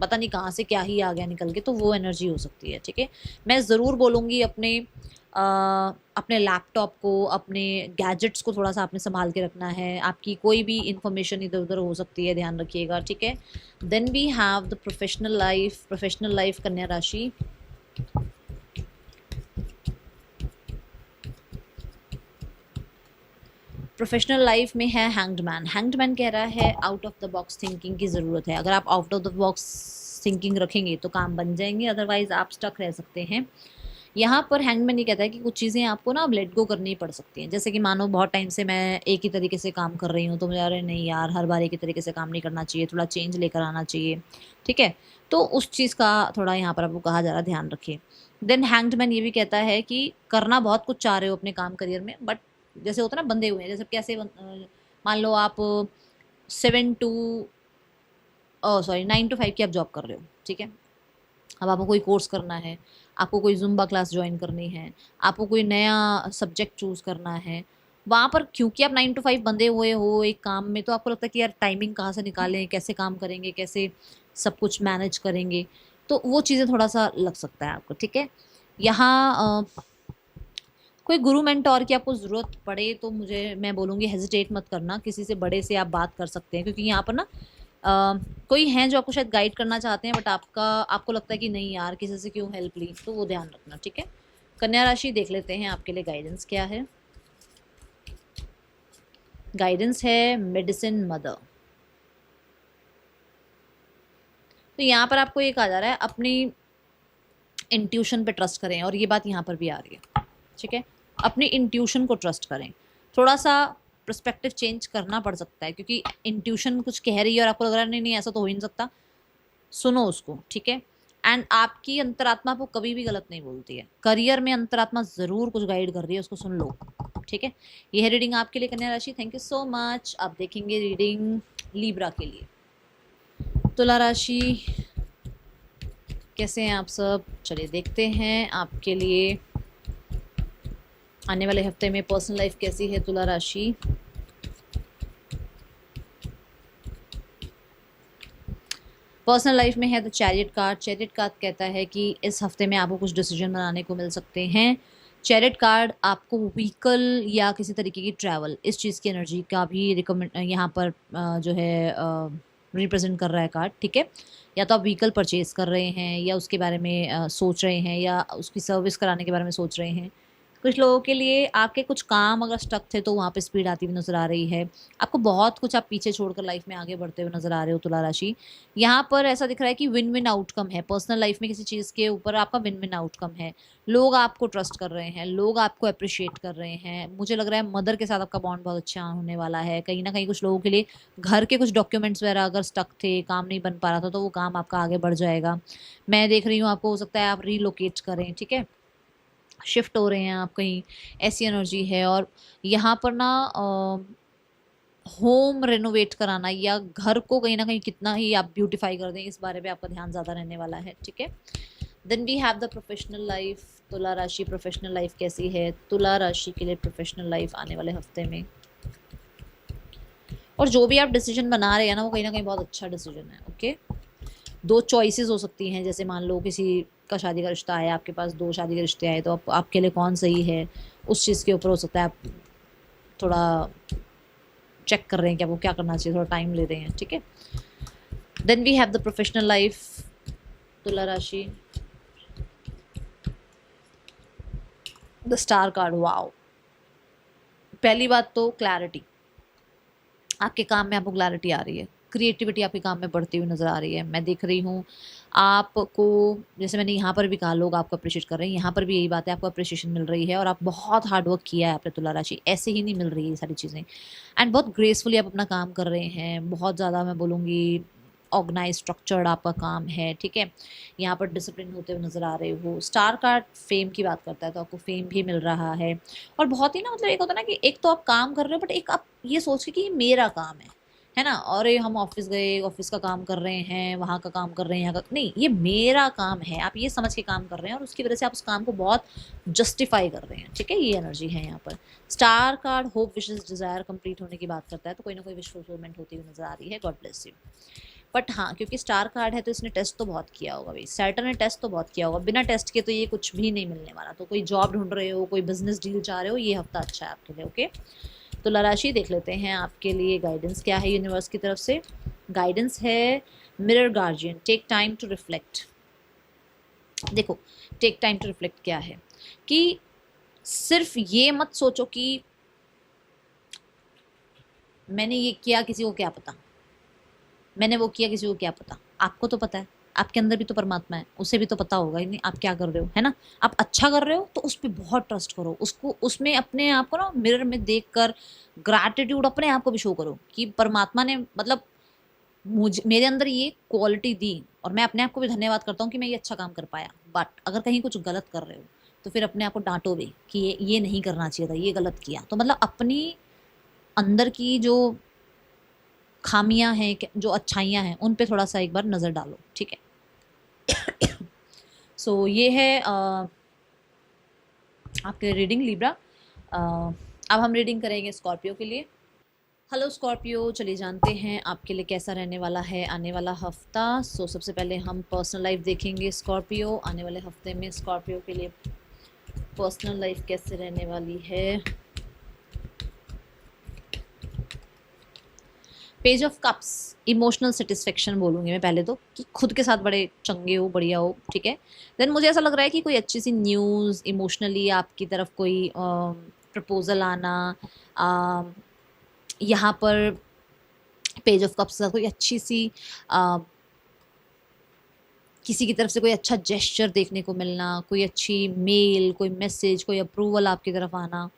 पता नहीं कहाँ से क्या ही आ गया निकल के, तो वो एनर्जी हो सकती है, ठीक है। मैं ज़रूर बोलूँगी अपने लैपटॉप को, अपने गैजेट्स को थोड़ा सा आपने संभाल के रखना है। आपकी कोई भी इंफॉर्मेशन इधर उधर हो सकती है, ध्यान रखिएगा, ठीक है। Then we have the professional life कन्या राशि। प्रोफेशनल लाइफ में है हैंग्ड मैन कह रहा है out of the box thinking की ज़रूरत है। अगर आप out of the box thinking रखेंगे तो काम बन जाएंगे, अदरवाइज आप स्टक रह सकते हैं। यहाँ पर हैंगमैन ये कहता है कि कुछ चीज़ें आपको ना अब लेट गो करनी पड़ सकती हैं। जैसे कि मानो बहुत टाइम से मैं एक ही तरीके से काम कर रही हूँ, तो मुझे अरे नहीं यार, हर बार एक ही तरीके से काम नहीं करना चाहिए, थोड़ा चेंज लेकर आना चाहिए, ठीक है। तो उस चीज़ का थोड़ा यहाँ पर आपको कहा जा रहा है, ध्यान रखिए। देन हैंग्डमैन ये भी कहता है कि करना बहुत कुछ चाह रहे हो अपने काम करियर में, बट जैसे होता है ना बंधे हुए हैं, जैसे कैसे मान लो आप 9 to 5 की आप जॉब कर रहे हो, ठीक है। अब आपको कोई कोर्स करना है, आपको कोई जुम्बा क्लास ज्वाइन करनी है, आपको कोई नया सब्जेक्ट चूज़ करना है, वहाँ पर क्योंकि आप 9 to 5 बंधे हुए हो एक काम में, तो आपको लगता है कि यार टाइमिंग कहाँ से निकालें, कैसे काम करेंगे, कैसे सब कुछ मैनेज करेंगे, तो वो चीज़ें थोड़ा सा लग सकता है आपको, ठीक है। यहाँ कोई गुरु मेंटोर की आपको ज़रूरत पड़े तो मैं बोलूँगी हेजिटेट मत करना, किसी से बड़े से आप बात कर सकते हैं, क्योंकि यहाँ पर ना कोई हैं जो आपको शायद गाइड करना चाहते हैं, बट आपको लगता है कि नहीं यार, किसी से क्यों हेल्प ली, तो वो ध्यान रखना, ठीक है। कन्या राशि देख लेते हैं आपके लिए गाइडेंस क्या है। गाइडेंस है मेडिसिन मदर। तो यहाँ पर आपको ये कहा जा रहा है अपनी इंट्यूशन पे ट्रस्ट करें, और ये बात यहाँ पर भी आ रही है, ठीक है। अपनी इंट्यूशन को ट्रस्ट करें। थोड़ा सा पर्सपेक्टिव चेंज करना पड़ सकता है, क्योंकि इंट्यूशन कुछ कह रही है और आपको लग रहा है नहीं नहीं ऐसा तो हो ही नहीं सकता, सुनो उसको, ठीक है। एंड आपकी अंतरात्मा आपको कभी भी गलत नहीं बोलती है। करियर में अंतरात्मा ज़रूर कुछ गाइड कर रही है, उसको सुन लो, ठीक है। ये है रीडिंग आपके लिए कन्या राशि। Thank you so much. आप देखेंगे रीडिंग लीब्रा के लिए। तुला राशि, कैसे हैं आप सब? चलिए देखते हैं आपके लिए आने वाले हफ्ते में पर्सनल लाइफ कैसी है तुला राशि। पर्सनल लाइफ में है the chariot card. Chariot card कहता है कि इस हफ्ते में आपको कुछ डिसीजन बनाने को मिल सकते हैं। चैरियट कार्ड आपको व्हीकल या किसी तरीके की ट्रैवल, इस चीज़ की एनर्जी का भी रिकमेंड यहाँ पर जो है रिप्रेजेंट कर रहा है कार्ड, ठीक है। या तो आप व्हीकल परचेज कर रहे हैं, या उसके बारे में सोच रहे हैं, या उसकी सर्विस कराने के बारे में सोच रहे हैं। कुछ लोगों के लिए आपके कुछ काम अगर स्टक थे तो वहाँ पे स्पीड आती हुई नज़र आ रही है। आपको बहुत कुछ आप पीछे छोड़कर लाइफ में आगे बढ़ते हुए नज़र आ रहे हो तुला राशि। यहाँ पर ऐसा दिख रहा है कि विन विन आउटकम है। पर्सनल लाइफ में किसी चीज़ के ऊपर आपका विन विन आउटकम है। लोग आपको ट्रस्ट कर रहे हैं, लोग आपको अप्रिशिएट कर रहे हैं। मुझे लग रहा है मदर के साथ आपका बॉन्ड बहुत अच्छा होने वाला है। कहीं ना कहीं कुछ लोगों के लिए घर के कुछ डॉक्यूमेंट्स वगैरह अगर स्टक थे, काम नहीं बन पा रहा था, तो वो काम आपका आगे बढ़ जाएगा। मैं देख रही हूँ आपको हो सकता है आप रीलोकेट करें, ठीक है, शिफ्ट हो रहे हैं आप कहीं, ऐसी एनर्जी है। और यहाँ पर ना होम रेनोवेट कराना या घर को कहीं ना कहीं कितना ही आप ब्यूटीफाई कर दें, इस बारे में आपका ध्यान ज़्यादा रहने वाला है, ठीक है। Then we have the professional life. तुला राशि प्रोफेशनल लाइफ कैसी है तुला राशि के लिए? प्रोफेशनल लाइफ आने वाले हफ्ते में, और जो भी आप डिसीजन बना रहे हैं ना, वो कहीं ना कहीं बहुत अच्छा डिसीजन है, ओके। 2 चॉइसेस हो सकती हैं, जैसे मान लो किसी का शादी का रिश्ता आया आपके पास, 2 शादी के रिश्ते आए, तो आपके लिए कौन सही है, उस चीज़ के ऊपर हो सकता है आप थोड़ा चेक कर रहे हैं कि आपको क्या करना चाहिए, थोड़ा टाइम ले रहे हैं, ठीक है। Then we have the professional life तुला राशि। The star card, wow. पहली बात तो क्लैरिटी, आपके काम में आपको क्लैरिटी आ रही है। क्रिएटिविटी आपके काम में बढ़ती हुई नज़र आ रही है। मैं देख रही हूँ आपको, जैसे मैंने यहाँ पर भी कहा लोग आपको अप्रिशिएट कर रहे हैं, यहाँ पर भी यही बात है, आपको अप्रिशिएशन मिल रही है। और आप बहुत हार्ड वर्क किया है आपने तुला राशि, ऐसे ही नहीं मिल रही है ये सारी चीज़ें। एंड बहुत ग्रेसफुली आप अपना काम कर रहे हैं, बहुत ज़्यादा मैं बोलूँगी ऑर्गेनाइज स्ट्रक्चर्ड आपका काम है, ठीक है। यहाँ पर डिसिप्लिन होते हुए नज़र आ रहे हो। स्टार कार्ड फेम की बात करता है, तो आपको फेम भी मिल रहा है। और बहुत ही ना मतलब एक होता है ना कि एक तो आप काम कर रहे हो, बट एक आप ये सोच के कि ये मेरा काम है ना। और ये हम ऑफिस गए, ऑफिस का काम कर रहे हैं, वहाँ का काम कर रहे हैं, यहाँ का नहीं, ये मेरा काम है, आप ये समझ के काम कर रहे हैं और उसकी वजह से आप उस काम को बहुत जस्टिफाई कर रहे हैं, ठीक है। ये एनर्जी है यहाँ पर। Star card hope wishes desire complete होने की बात करता है, तो कोई ना कोई विश फुलफिलमेंट होती हुई नजर आ रही है। God bless you. बट हाँ, क्योंकि स्टार कार्ड है तो इसने टेस्ट तो बहुत किया होगा भाई, सैटर्न ने टेस्ट तो बहुत किया होगा, बिना टेस्ट के तो ये कुछ भी नहीं मिलने वाला। तो कोई जॉब ढूंढ रहे हो, कोई बिजनेस डील चाह रहे हो, ये हफ्ता अच्छा है आपके लिए, ओके। तो राशि देख लेते हैं आपके लिए गाइडेंस क्या है यूनिवर्स की तरफ से। गाइडेंस है mirror guardian, take time to reflect. देखो, टेक टाइम टू रिफ्लेक्ट क्या है कि सिर्फ ये मत सोचो कि मैंने ये किया, किसी को क्या पता, मैंने वो किया, किसी को क्या पता। आपको तो पता है, आपके अंदर भी तो परमात्मा है, उसे भी तो पता होगा ही नहीं आप क्या कर रहे हो, है ना। आप अच्छा कर रहे हो तो उस पर बहुत ट्रस्ट करो, उसको उसमें अपने आप को ना मिरर में देख कर ग्रैटिट्यूड अपने आप को भी शो करो कि परमात्मा ने मतलब मुझे, मेरे अंदर ये क्वालिटी दी, और मैं अपने आप को भी धन्यवाद करता हूँ कि मैं ये अच्छा काम कर पाया। बट अगर कहीं कुछ गलत कर रहे हो तो फिर अपने आप को डांटो भी कि ये नहीं करना चाहिए था, ये गलत किया। तो मतलब अपनी अंदर की जो खामियां हैं, जो अच्छाइयां हैं, उन पे थोड़ा सा एक बार नज़र डालो, ठीक है। सो ये है आपके रीडिंग लिब्रा। अब हम रीडिंग करेंगे स्कॉर्पियो के लिए। हेलो स्कॉर्पियो, चलिए जानते हैं आपके लिए कैसा रहने वाला है आने वाला हफ्ता। सो सबसे पहले हम पर्सनल लाइफ देखेंगे स्कॉर्पियो, आने वाले हफ्ते में स्कॉर्पियो के लिए पर्सनल लाइफ कैसे रहने वाली है। Page of cups, emotional satisfaction बोलूँगी मैं पहले तो, कि खुद के साथ बड़े चंगे हो, बढ़िया हो, ठीक है। देन मुझे ऐसा लग रहा है कि कोई अच्छी सी न्यूज़, इमोशनली आपकी तरफ कोई प्रपोजल आना, यहाँ पर पेज ऑफ कप्स का कोई अच्छी सी किसी की तरफ से कोई अच्छा जेस्चर देखने को मिलना, कोई अच्छी मेल, कोई मैसेज, कोई अप्रूवल आपकी तरफ आना,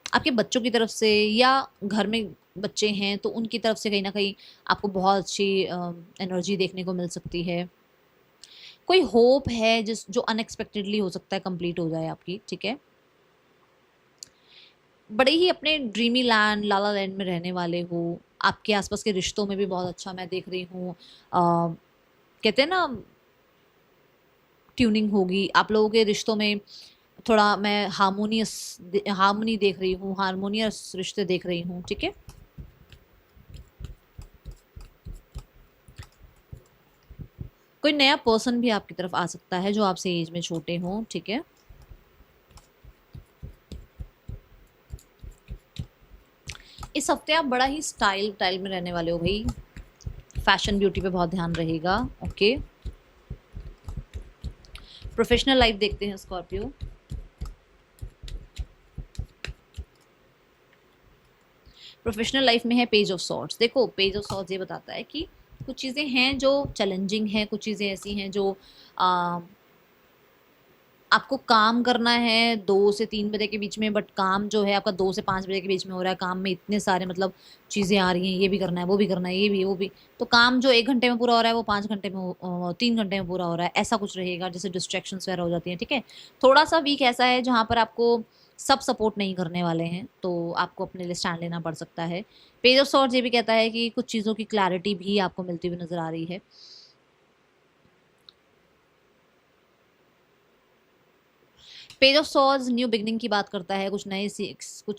आपके बच्चों की तरफ से, या घर में बच्चे हैं तो उनकी तरफ से कहीं ना कहीं आपको बहुत अच्छी एनर्जी देखने को मिल सकती है। कोई होप है जिस जो अनएक्सपेक्टेडली हो सकता है कंप्लीट हो जाए आपकी, ठीक है। बड़े ही अपने ड्रीमी लैंड, लाला लैंड में रहने वाले हो। आपके आसपास के रिश्तों में भी बहुत अच्छा मैं देख रही हूँ। कहते हैं ना ट्यूनिंग होगी आप लोगों के रिश्तों में, थोड़ा मैं हार्मोनी देख रही हूँ, हारमोनियस रिश्ते देख रही हूँ, ठीक है। कोई नया पर्सन भी आपकी तरफ आ सकता है जो आपसे एज में छोटे हों, ठीक है। इस हफ्ते आप बड़ा ही स्टाइल में रहने वाले हो भाई, फैशन ब्यूटी पे बहुत ध्यान रहेगा, ओके। प्रोफेशनल लाइफ देखते हैं स्कॉर्पियो। प्रोफेशनल लाइफ में है पेज ऑफ सॉर्ड्स। देखो, पेज ऑफ सॉर्ड्स ये बताता है कि कुछ चीज़ें हैं जो चैलेंजिंग हैं, कुछ चीज़ें ऐसी हैं जो आपको काम करना है 2 से 3 बजे के बीच में, बट काम जो है आपका 2 से 5 बजे के बीच में हो रहा है। काम में इतने सारे मतलब चीज़ें आ रही हैं, ये भी करना है, वो भी करना है, ये भी वो भी। तो काम जो 1 घंटे में पूरा हो रहा है वो 5 घंटे में 3 घंटे में पूरा हो रहा है, ऐसा कुछ रहेगा, जैसे डिस्ट्रैक्शंस वगैरह हो जाती हैं, ठीक है। थोड़ा सा वीक ऐसा है जहाँ पर आपको सब सपोर्ट नहीं करने वाले हैं, तो आपको अपने लिए स्टैंड लेना पड़ सकता है। पेज ऑफ सॉर्ड्स ये भी कहता है कि कुछ चीज़ों की क्लैरिटी भी आपको मिलती हुई नज़र आ रही है। Page of swords new beginning की बात करता है, कुछ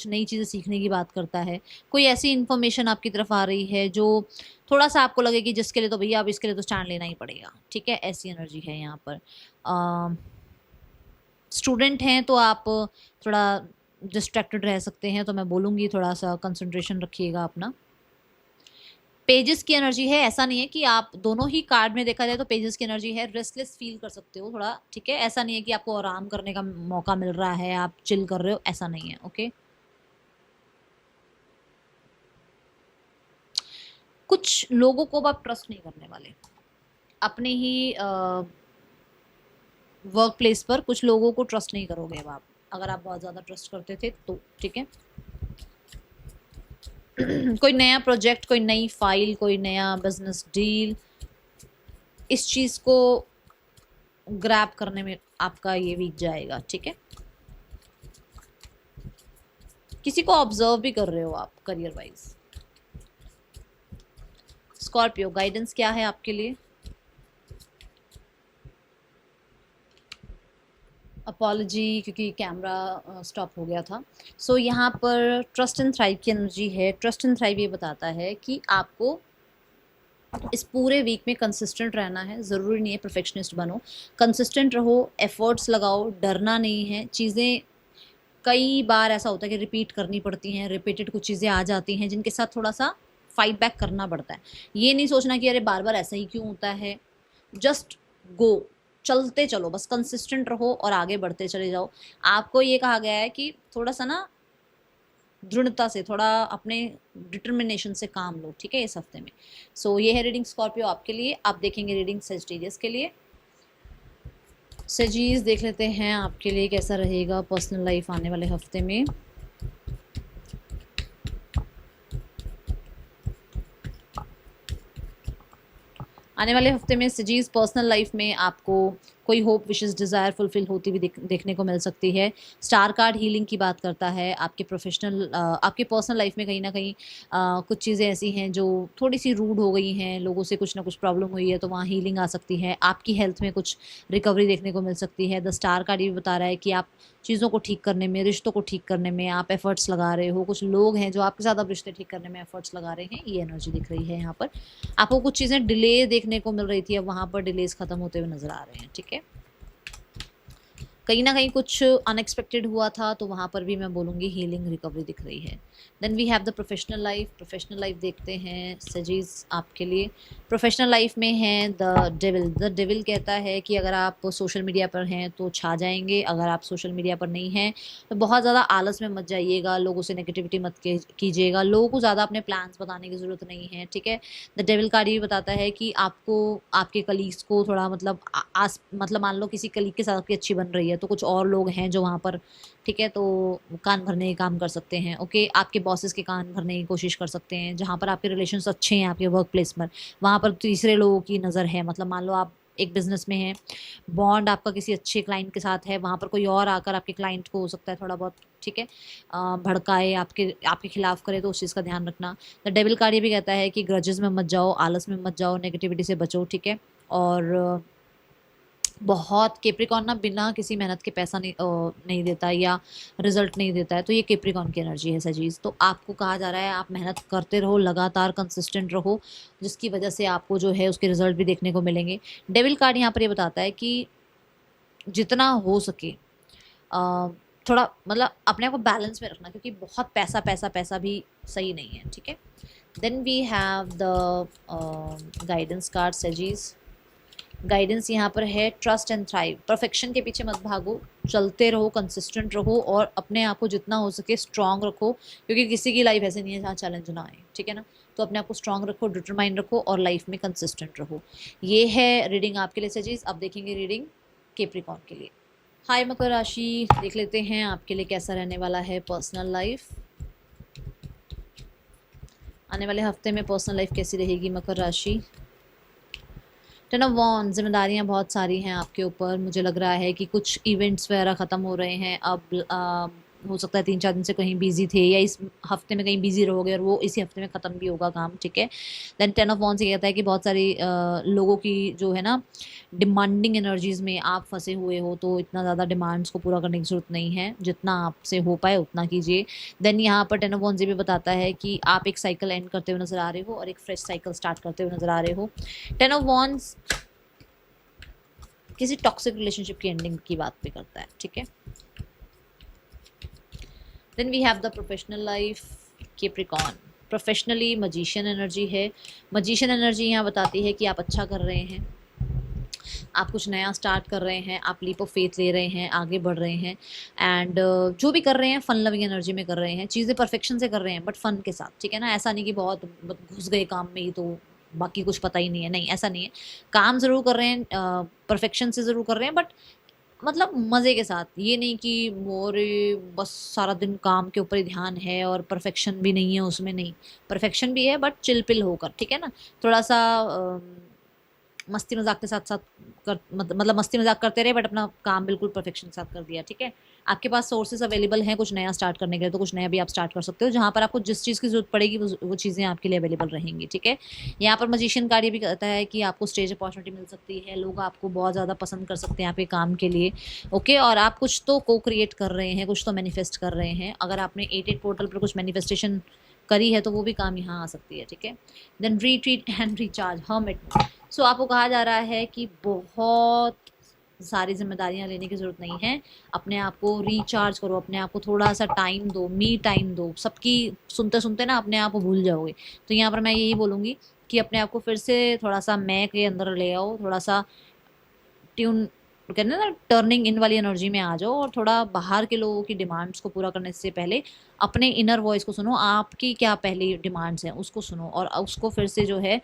नई चीज़ें सीखने की बात करता है। कोई ऐसी इन्फॉर्मेशन आपकी तरफ आ रही है जो थोड़ा सा आपको लगे कि जिसके लिए तो भैया अब इसके लिए तो स्टैंड लेना ही पड़ेगा, ठीक है। ऐसी एनर्जी है यहाँ पर। स्टूडेंट हैं तो आप थोड़ा डिस्ट्रैक्टेड रह सकते हैं, तो मैं बोलूँगी थोड़ा सा कंसंट्रेशन रखिएगा अपना। पेजेस की एनर्जी है, ऐसा नहीं है कि आप दोनों ही कार्ड में देखा जाए तो पेजेस की एनर्जी है, रेस्टलेस फील कर सकते हो थोड़ा, ठीक है। ऐसा नहीं है कि आपको आराम करने का मौका मिल रहा है, आप चिल कर रहे हो, ऐसा नहीं है, ओके। कुछ लोगों को आप ट्रस्ट नहीं करने वाले, अपने ही वर्क प्लेस पर कुछ लोगों को ट्रस्ट नहीं करोगे अब आप, अगर आप बहुत ज़्यादा ट्रस्ट करते थे तो, ठीक है। कोई नया प्रोजेक्ट, कोई नई फाइल, कोई नया बिजनेस डील, इस चीज़ को ग्रैब करने में आपका ये वीक जाएगा, ठीक है। किसी को ऑब्जर्व भी कर रहे हो आप करियर वाइज। स्कॉर्पियो, गाइडेंस क्या है आपके लिए? अपॉलॉजी क्योंकि कैमरा स्टॉप हो गया था। सो यहाँ पर ट्रस्ट एंड थ्राइव की एनर्जी है। ट्रस्ट एंड थ्राइव ये बताता है कि आपको इस पूरे वीक में कंसिस्टेंट रहना है। ज़रूरी नहीं है परफेक्शनिस्ट बनो, कंसिस्टेंट रहो, एफर्ट्स लगाओ, डरना नहीं है। चीज़ें कई बार ऐसा होता है कि रिपीट करनी पड़ती हैं, रिपीटेड कुछ चीज़ें आ जाती हैं जिनके साथ थोड़ा सा फाइट बैक करना पड़ता है। ये नहीं सोचना कि अरे बार बार ऐसा ही क्यों होता है। जस्ट गो, चलते चलो, बस कंसिस्टेंट रहो और आगे बढ़ते चले जाओ। आपको ये कहा गया है कि थोड़ा सा ना दृढ़ता से, थोड़ा अपने डिटर्मिनेशन से काम लो, ठीक है, इस हफ्ते में। सो ये है रीडिंग स्कॉर्पियो आपके लिए। आप देखेंगे रीडिंग सेजिटेरियस के लिए। सजीज देख लेते हैं आपके लिए कैसा रहेगा पर्सनल लाइफ आने वाले हफ्ते में। आने वाले हफ्ते में सजीज पर्सनल लाइफ में आपको कोई होप, विशेस, डिज़ायर फुलफिल होती हुई देखने को मिल सकती है। स्टार कार्ड हीलिंग की बात करता है। आपके प्रोफेशनल, आपके पर्सनल लाइफ में कहीं ना कहीं कुछ चीज़ें ऐसी हैं जो थोड़ी सी रूड हो गई हैं, लोगों से कुछ ना कुछ प्रॉब्लम हुई है, तो वहाँ हीलिंग आ सकती है। आपकी हेल्थ में कुछ रिकवरी देखने को मिल सकती है। द स्टार कार्ड ये बता रहा है कि आप चीज़ों को ठीक करने में, रिश्तों को ठीक करने में आप एफर्ट्स लगा रहे हो। कुछ लोग हैं जो आपके साथ अब रिश्ते ठीक करने में एफर्ट्स लगा रहे हैं, ये एनर्जी दिख रही है यहाँ पर। आपको कुछ चीज़ें डिले देखने को मिल रही थी, अब वहाँ पर डिलेज खत्म होते हुए नजर आ रहे हैं, ठीक है। कहीं ना कहीं कुछ अनएक्सपेक्टेड हुआ था, तो वहाँ पर भी मैं बोलूँगी हीलिंग, रिकवरी दिख रही है। Then we have the professional life. Professional life देखते हैं सजीज आपके लिए। प्रोफेशनल लाइफ में है द डेविल। द डेविल कहता है कि अगर आप सोशल मीडिया पर हैं तो छा जाएंगे, अगर आप सोशल मीडिया पर नहीं हैं तो बहुत ज़्यादा आलस में मत जाइएगा, लोगों से नेगेटिविटी मत कीजिएगा, लोगों को ज़्यादा अपने प्लान्स बताने की ज़रूरत नहीं है, ठीक है। द डेविल कार्ड ये बताता है कि आपको आपके कलीग्स को थोड़ा मतलब मतलब मान लो किसी कलीग के साथ आपकी अच्छी बन रही है, तो कुछ और लोग हैं जो वहाँ पर, ठीक है, तो कान भरने के काम कर सकते हैं, ओके। आपके बॉसेस के कान भरने की कोशिश कर सकते हैं। जहाँ पर आपके रिलेशंस अच्छे हैं आपके वर्क प्लेस पर, वहाँ पर तीसरे लोगों की नज़र है। मतलब मान लो आप एक बिजनेस में हैं, बॉन्ड आपका किसी अच्छे क्लाइंट के साथ है, वहाँ पर कोई और आकर आपके क्लाइंट को हो सकता है थोड़ा बहुत, ठीक है, भड़काए, आपके आपके खिलाफ करे, तो उस चीज़ का ध्यान रखना। द डेविल कार्ड ये भी कहता है कि ग्रजेस में मत जाओ, आलस में मत जाओ, नेगेटिविटी से बचो, ठीक है। और बहुत कैप्रिकॉन ना बिना किसी मेहनत के पैसा नहीं देता या रिजल्ट नहीं देता है, तो ये कैप्रिकॉन की एनर्जी है सजीज। तो आपको कहा जा रहा है आप मेहनत करते रहो, लगातार कंसिस्टेंट रहो, जिसकी वजह से आपको जो है उसके रिजल्ट भी देखने को मिलेंगे। डेविल कार्ड यहाँ पर ये बताता है कि जितना हो सके थोड़ा मतलब अपने आप को बैलेंस में रखना, क्योंकि बहुत पैसा पैसा पैसा भी सही नहीं है, ठीक है। Then we have the guidance card सजीज। गाइडेंस यहाँ पर है ट्रस्ट एंड थ्राइव। परफेक्शन के पीछे मत भागो, चलते रहो, कंसिस्टेंट रहो और अपने आप को जितना हो सके स्ट्रांग रखो, क्योंकि किसी की लाइफ ऐसे नहीं है जहाँ चैलेंज ना आए, ठीक है ना। तो अपने आप को स्ट्रांग रखो, डिटरमाइन रखो और लाइफ में कंसिस्टेंट रहो। ये है रीडिंग आपके लिए सजीज। अब देखेंगे रीडिंग कैप्रिकॉर्न के लिए। हाय मकर राशि, देख लेते हैं आपके लिए कैसा रहने वाला है पर्सनल लाइफ। आने वाले हफ्ते में पर्सनल लाइफ कैसी रहेगी मकर राशि। टेन ऑफ वॉन्ड्स, जिम्मेदारियां बहुत सारी हैं आपके ऊपर। मुझे लग रहा है कि कुछ इवेंट्स वगैरह ख़त्म हो रहे हैं अब। हो सकता है 3-4 दिन से कहीं बिजी थे या इस हफ्ते में कहीं बिजी रहोगे और वो इसी हफ्ते में ख़त्म भी होगा काम, ठीक है। देन 10 ऑफ वॉन्ड्स ये कहता है कि बहुत सारी लोगों की जो है ना डिमांडिंग एनर्जीज़ में आप फंसे हुए हो, तो इतना ज़्यादा डिमांड्स को पूरा करने की ज़रूरत नहीं है, जितना आपसे हो पाए उतना कीजिए। देन यहाँ पर 10 ऑफ वॉन्ड्स ये भी बताता है कि आप एक साइकिल एंड करते हुए नज़र आ रहे हो और एक फ्रेश साइकिल स्टार्ट करते हुए नज़र आ रहे हो। 10 ऑफ वॉन्ड्स किसी टॉक्सिक रिलेशनशिप की एंडिंग की बात भी करता है, ठीक है। Then we have the professional life Capricorn. Professionally magician energy है। मजिशियन एनर्जी यहाँ बताती है कि आप अच्छा कर रहे हैं, आप कुछ नया स्टार्ट कर रहे हैं, आप लीप ऑफ फेथ ले रहे हैं, आगे बढ़ रहे हैं एंड जो भी कर रहे हैं फन लविंग एनर्जी में कर रहे हैं, चीज़ें परफेक्शन से कर रहे हैं बट फन के साथ, ठीक है ना। ऐसा नहीं कि बहुत घुस गए काम में ही तो बाकी कुछ पता ही नहीं है, नहीं ऐसा नहीं है। काम ज़रूर कर रहे हैं, परफेक्शन से ज़रूर कर रहे हैं, बट मतलब मज़े के साथ, ये नहीं कि और बस सारा दिन काम के ऊपर ही ध्यान है और परफेक्शन भी नहीं है उसमें, नहीं, परफेक्शन भी है बट चिल पिल होकर, ठीक है ना। थोड़ा सा मस्ती मजाक के साथ साथ मतलब मस्ती मजाक करते रहे बट अपना काम बिल्कुल परफेक्शन के साथ कर दिया, ठीक है। आपके पास सोर्सेज अवेलेबल हैं कुछ नया स्टार्ट करने के लिए, तो कुछ नया भी आप स्टार्ट कर सकते हो, जहाँ पर आपको जिस चीज़ की जरूरत पड़ेगी वो चीज़ें आपके लिए अवेलेबल रहेंगी, ठीक है। यहाँ पर मजिशियन कार्ड ये भी कहता है कि आपको स्टेज अपॉर्चुनिटी मिल सकती है, लोग आपको बहुत ज़्यादा पसंद कर सकते हैं आपके काम के लिए, ओके। और आप कुछ तो को क्रिएट कर रहे हैं, कुछ तो मैनिफेस्ट कर रहे हैं। अगर आपने 88 पोर्टल पर कुछ मैनिफेस्टेशन करी है तो वो भी काम यहाँ आ सकती है, ठीक है। Then retreat and recharge, hermit. So आपको कहा जा रहा है कि बहुत सारी जिम्मेदारियां लेने की ज़रूरत नहीं है, अपने आप को रिचार्ज करो, अपने आप को थोड़ा सा टाइम दो, मी टाइम दो। सबकी सुनते सुनते ना अपने आप को भूल जाओगे, तो यहाँ पर मैं यही बोलूँगी कि अपने आप को फिर से थोड़ा सा मैं के अंदर ले आओ, थोड़ा सा ट्यून, कहते हैं ना टर्निंग इन वाली एनर्जी में आ जाओ, और थोड़ा बाहर के लोगों की डिमांड्स को पूरा करने से पहले अपने इनर वॉइस को सुनो, आपकी क्या पहली डिमांड्स हैं उसको सुनो, और उसको फिर से जो है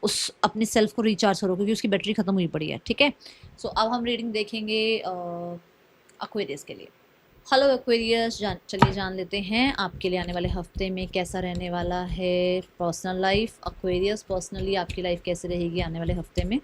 उस अपने सेल्फ को रिचार्ज करो, क्योंकि उसकी बैटरी खत्म हुई पड़ी है, ठीक है। सो अब हम रीडिंग देखेंगे एक्वेरियस के लिए। हेलो एक्वेरियस, चलिए जान लेते हैं आपके लिए आने वाले हफ्ते में कैसा रहने वाला है पर्सनल लाइफ। एक्वेरियस, पर्सनली आपकी लाइफ कैसे रहेगी आने वाले हफ्ते में।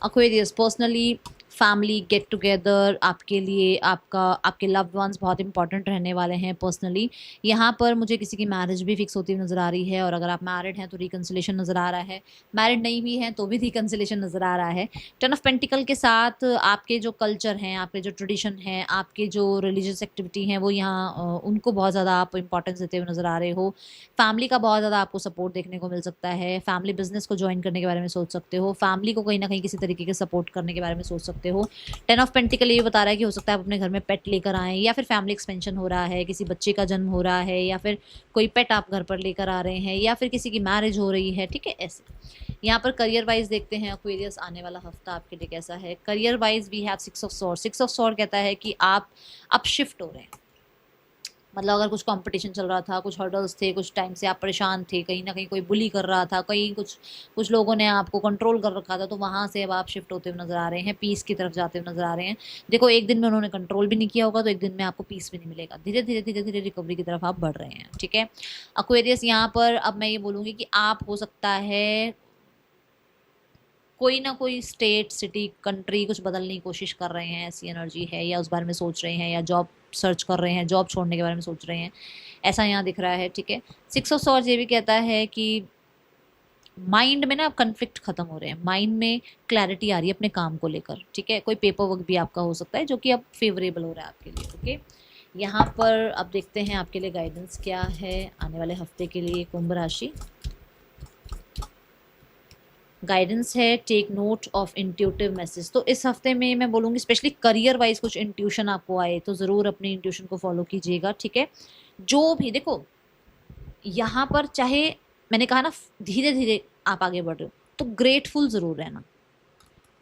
Aquarius, personally family get together आपके लिए, आपके लव्ड वंस बहुत इंपॉर्टेंट रहने वाले हैं पर्सनली। यहाँ पर मुझे किसी की मैरिज भी फिक्स होती हुई नज़र आ रही है, और अगर आप मैरिड हैं तो रिकन्सिलेशन नज़र आ रहा है, मैरिड नहीं भी हैं तो भी रिकन्सिलेशन नज़र आ रहा है। 10 ऑफ पेंटिकल के साथ आपके जो कल्चर हैं, आपके जो ट्रेडिशन हैं, आपके जो रिलीजियस एक्टिविटी हैं, वो यहाँ उनको बहुत ज़्यादा आप इंपॉर्टेंस देते हुए नज़र आ रहे हो। फैमिली का बहुत ज़्यादा आपको सपोर्ट देखने को मिल सकता है, फैमिली बिजनेस को ज्वाइन करने के बारे में सोच सकते हो, फैमिली को कहीं ना कहीं किसी तरीके के सपोर्ट करने के बारे में सोच सकते हो। 10 ऑफ पेंटिकल ये बता रहा है कि हो सकता है आप अपने घर में पेट लेकर आएँ, या फिर फैमिली एक्सपेंशन हो रहा है, किसी बच्चे का जन्म हो रहा है, या फिर कोई पेट आप घर पर लेकर आ रहे हैं, या फिर किसी की मैरिज हो रही है, ठीक है। ऐसे यहाँ पर करियर वाइज देखते हैं एक्वेरियस आने वाला हफ्ता आपके लिए कैसा है। Career wise we have 6 of sword. 6 of sword कहता है कि आप अब शिफ्ट हो रहे हैं, मतलब अगर कुछ कंपटीशन चल रहा था, कुछ हर्डल्स थे, कुछ टाइम से आप परेशान थे, कहीं ना कहीं कोई बुली कर रहा था, कहीं कुछ कुछ लोगों ने आपको कंट्रोल कर रखा था, तो वहाँ से अब आप शिफ्ट होते हुए नजर आ रहे हैं, पीस की तरफ जाते हुए नजर आ रहे हैं। देखो, एक दिन में उन्होंने कंट्रोल भी नहीं किया होगा तो एक दिन में आपको पीस भी नहीं मिलेगा, धीरे धीरे धीरे धीरे रिकवरी की तरफ आप बढ़ रहे हैं, ठीक है। एक्वेरियस, यहाँ पर अब मैं ये बोलूँगी कि आप हो सकता है कोई ना कोई स्टेट, सिटी, कंट्री कुछ बदलने की कोशिश कर रहे हैं, ऐसी एनर्जी है, या उस बारे में सोच रहे हैं, या जॉब सर्च कर रहे हैं, जॉब छोड़ने के बारे में सोच रहे हैं, ऐसा यहाँ दिख रहा है, ठीक है। 6 ऑफ सॉर्ड्स ये भी कहता है कि माइंड में ना कन्फ्लिक्ट खत्म हो रहे हैं, माइंड में क्लैरिटी आ रही है अपने काम को लेकर, ठीक है। कोई पेपर वर्क भी आपका हो सकता है जो कि अब फेवरेबल हो रहा है आपके लिए, ओके। यहाँ पर अब देखते हैं आपके लिए गाइडेंस क्या है आने वाले हफ्ते के लिए कुंभ राशि। गाइडेंस है take note of intuitive message. तो इस हफ्ते में मैं बोलूँगी स्पेशली करियर वाइज कुछ इंट्यूशन आपको आए तो ज़रूर अपने इंट्यूशन को फॉलो कीजिएगा, ठीक है। जो भी देखो, यहाँ पर चाहे मैंने कहा ना धीरे धीरे आप आगे बढ़ रहे हो, तो ग्रेटफुल ज़रूर रहना,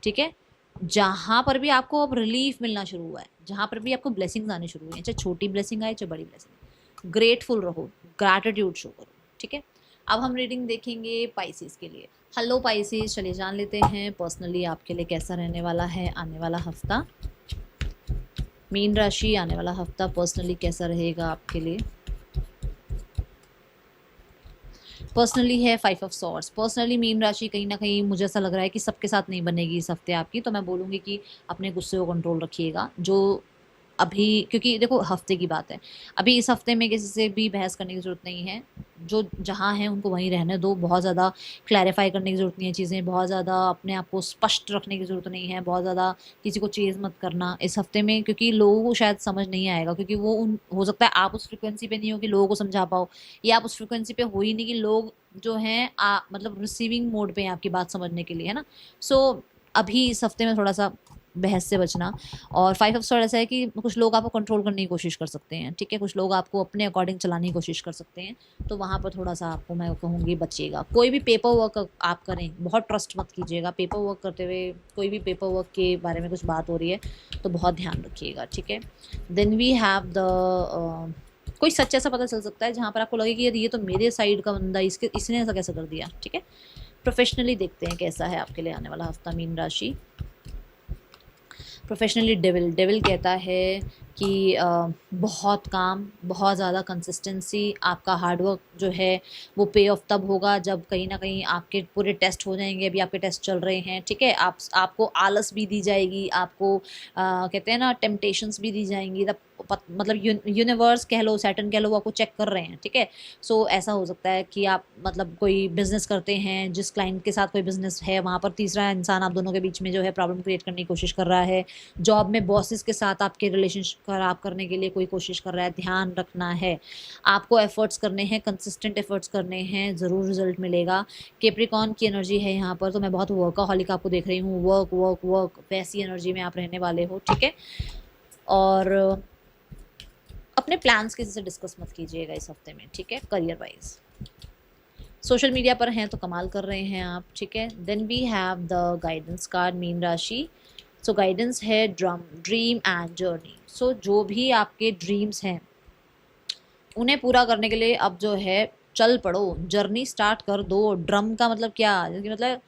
ठीक है। जहाँ पर भी आपको अब रिलीफ मिलना शुरू हुआ है, जहाँ पर भी आपको ब्लेसिंग्स आने शुरू हुई हैं, चाहे छोटी ब्लेसिंग आए चाहे बड़ी ब्लेसिंग, ग्रेटफुल रहो, ग्रैटिट्यूड शो करो, ठीक है। अब हम रीडिंग देखेंगे पाइसेस के लिए। हेलो पाइसेस, चलिए जान लेते हैं पर्सनली आपके लिए कैसा रहने वाला है आने वाला हफ्ता। मीन राशि, आने वाला हफ्ता पर्सनली कैसा रहेगा आपके लिए। पर्सनली है 5 ऑफ सॉर्ड्स। पर्सनली मीन राशि कहीं ना कहीं मुझे ऐसा लग रहा है कि सबके साथ नहीं बनेगी इस हफ्ते आपकी, तो मैं बोलूँगी कि अपने गुस्से को कंट्रोल रखिएगा। जो अभी, क्योंकि देखो हफ्ते की बात है, अभी इस हफ्ते में किसी से भी बहस करने की ज़रूरत नहीं है, जो जहाँ है उनको वहीं रहने दो। बहुत ज़्यादा क्लैरिफाई करने की ज़रूरत नहीं है चीज़ें, बहुत ज़्यादा अपने आप को स्पष्ट रखने की ज़रूरत नहीं है, बहुत ज़्यादा किसी को चेज़ मत करना इस हफ्ते में, क्योंकि लोगों को शायद समझ नहीं आएगा, क्योंकि वो उन हो सकता है आप उस फ्रिक्वेंसी पे नहीं हो कि लोगों को समझा पाओ, या आप उस फ्रिक्वेंसी पे हो ही नहीं कि लोग जो हैं मतलब रिसीविंग मोड पे हैं आपकी बात समझने के लिए, है ना। सो अभी इस हफ्ते में थोड़ा सा बहस से बचना। और 5 ऑफ सॉर्ड ऐसा है कि कुछ लोग आपको कंट्रोल करने की कोशिश कर सकते हैं, ठीक है, कुछ लोग आपको अपने अकॉर्डिंग चलाने की कोशिश कर सकते हैं, तो वहाँ पर थोड़ा सा आपको मैं कहूँगी बचिएगा। कोई भी पेपर वर्क आप करें, बहुत ट्रस्ट मत कीजिएगा, पेपर वर्क करते हुए कोई भी पेपर वर्क के बारे में कुछ बात हो रही है तो बहुत ध्यान रखिएगा, ठीक है। देन वी हैव द कोई सच ऐसा पता चल सकता है जहाँ पर आपको लगे कि यार ये तो मेरे साइड का बंदा, इसने ऐसा कैसे कर दिया, ठीक है। प्रोफेशनली देखते हैं कैसा है आपके लिए आने वाला हफ्ता मीन राशि। प्रोफेशनली डेविल डेविल कहता है कि बहुत काम, बहुत ज़्यादा कंसिस्टेंसी, आपका हार्डवर्क जो है वो पे ऑफ तब होगा जब कहीं ना कहीं आपके पूरे टेस्ट हो जाएंगे। अभी आपके टेस्ट चल रहे हैं, ठीक है। आपको आलस भी दी जाएगी, आपको कहते हैं ना टेम्पटेशंस भी दी जाएंगी। तब मतलब यूनिवर्स कह लो, सैटर्न कह लो, वो आपको चेक कर रहे हैं, ठीक है। सो ऐसा हो सकता है कि आप मतलब कोई बिजनेस करते हैं, जिस क्लाइंट के साथ कोई बिजनेस है वहाँ पर तीसरा इंसान आप दोनों के बीच में जो है प्रॉब्लम क्रिएट करने की कोशिश कर रहा है। जॉब में बॉसेस के साथ आपके रिलेशनशिप खराब करने के लिए कोई कोशिश कर रहा है, ध्यान रखना है। आपको एफर्ट्स करने हैं, कंसिस्टेंट एफर्ट्स करने हैं, ज़रूर रिजल्ट मिलेगा। कैप्रिकॉर्न की एनर्जी है यहाँ पर, तो मैं बहुत वर्कaholic आपको देख रही हूँ, वर्क वर्क वर्क, वैसी एनर्जी में आप रहने वाले हो, ठीक है। और अपने प्लान्स किसी से डिस्कस मत कीजिएगा इस हफ्ते में, ठीक है। करियर वाइज सोशल मीडिया पर हैं तो कमाल कर रहे हैं आप, ठीक है। Then we have the guidance card मीन राशि। सो गाइडेंस है ड्रीम एंड जर्नी। सो जो भी आपके ड्रीम्स हैं उन्हें पूरा करने के लिए अब जो है चल पड़ो, जर्नी स्टार्ट कर दो। ड्रम का मतलब क्या, मतलब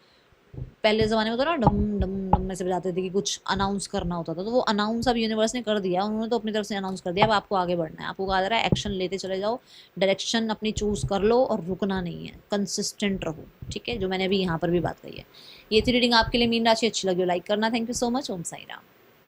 पहले ज़माने में तो ना डम डम डम में से बजाते थे कि कुछ अनाउंस करना होता था, तो वो अनाउंस अब यूनिवर्स ने कर दिया, उन्होंने तो अपनी तरफ से अनाउंस कर दिया। अब आपको आगे बढ़ना है, आपको कहा जा रहा है एक्शन लेते चले जाओ, डायरेक्शन अपनी चूज़ कर लो और रुकना नहीं है, कंसिस्टेंट रहो, ठीक है। जो मैंने अभी यहाँ पर भी बात कही है। ये थी रीडिंग आपके लिए मीन राशि। अच्छी लगी हो लाइक करना। Thank you so much. Om Sai Ram.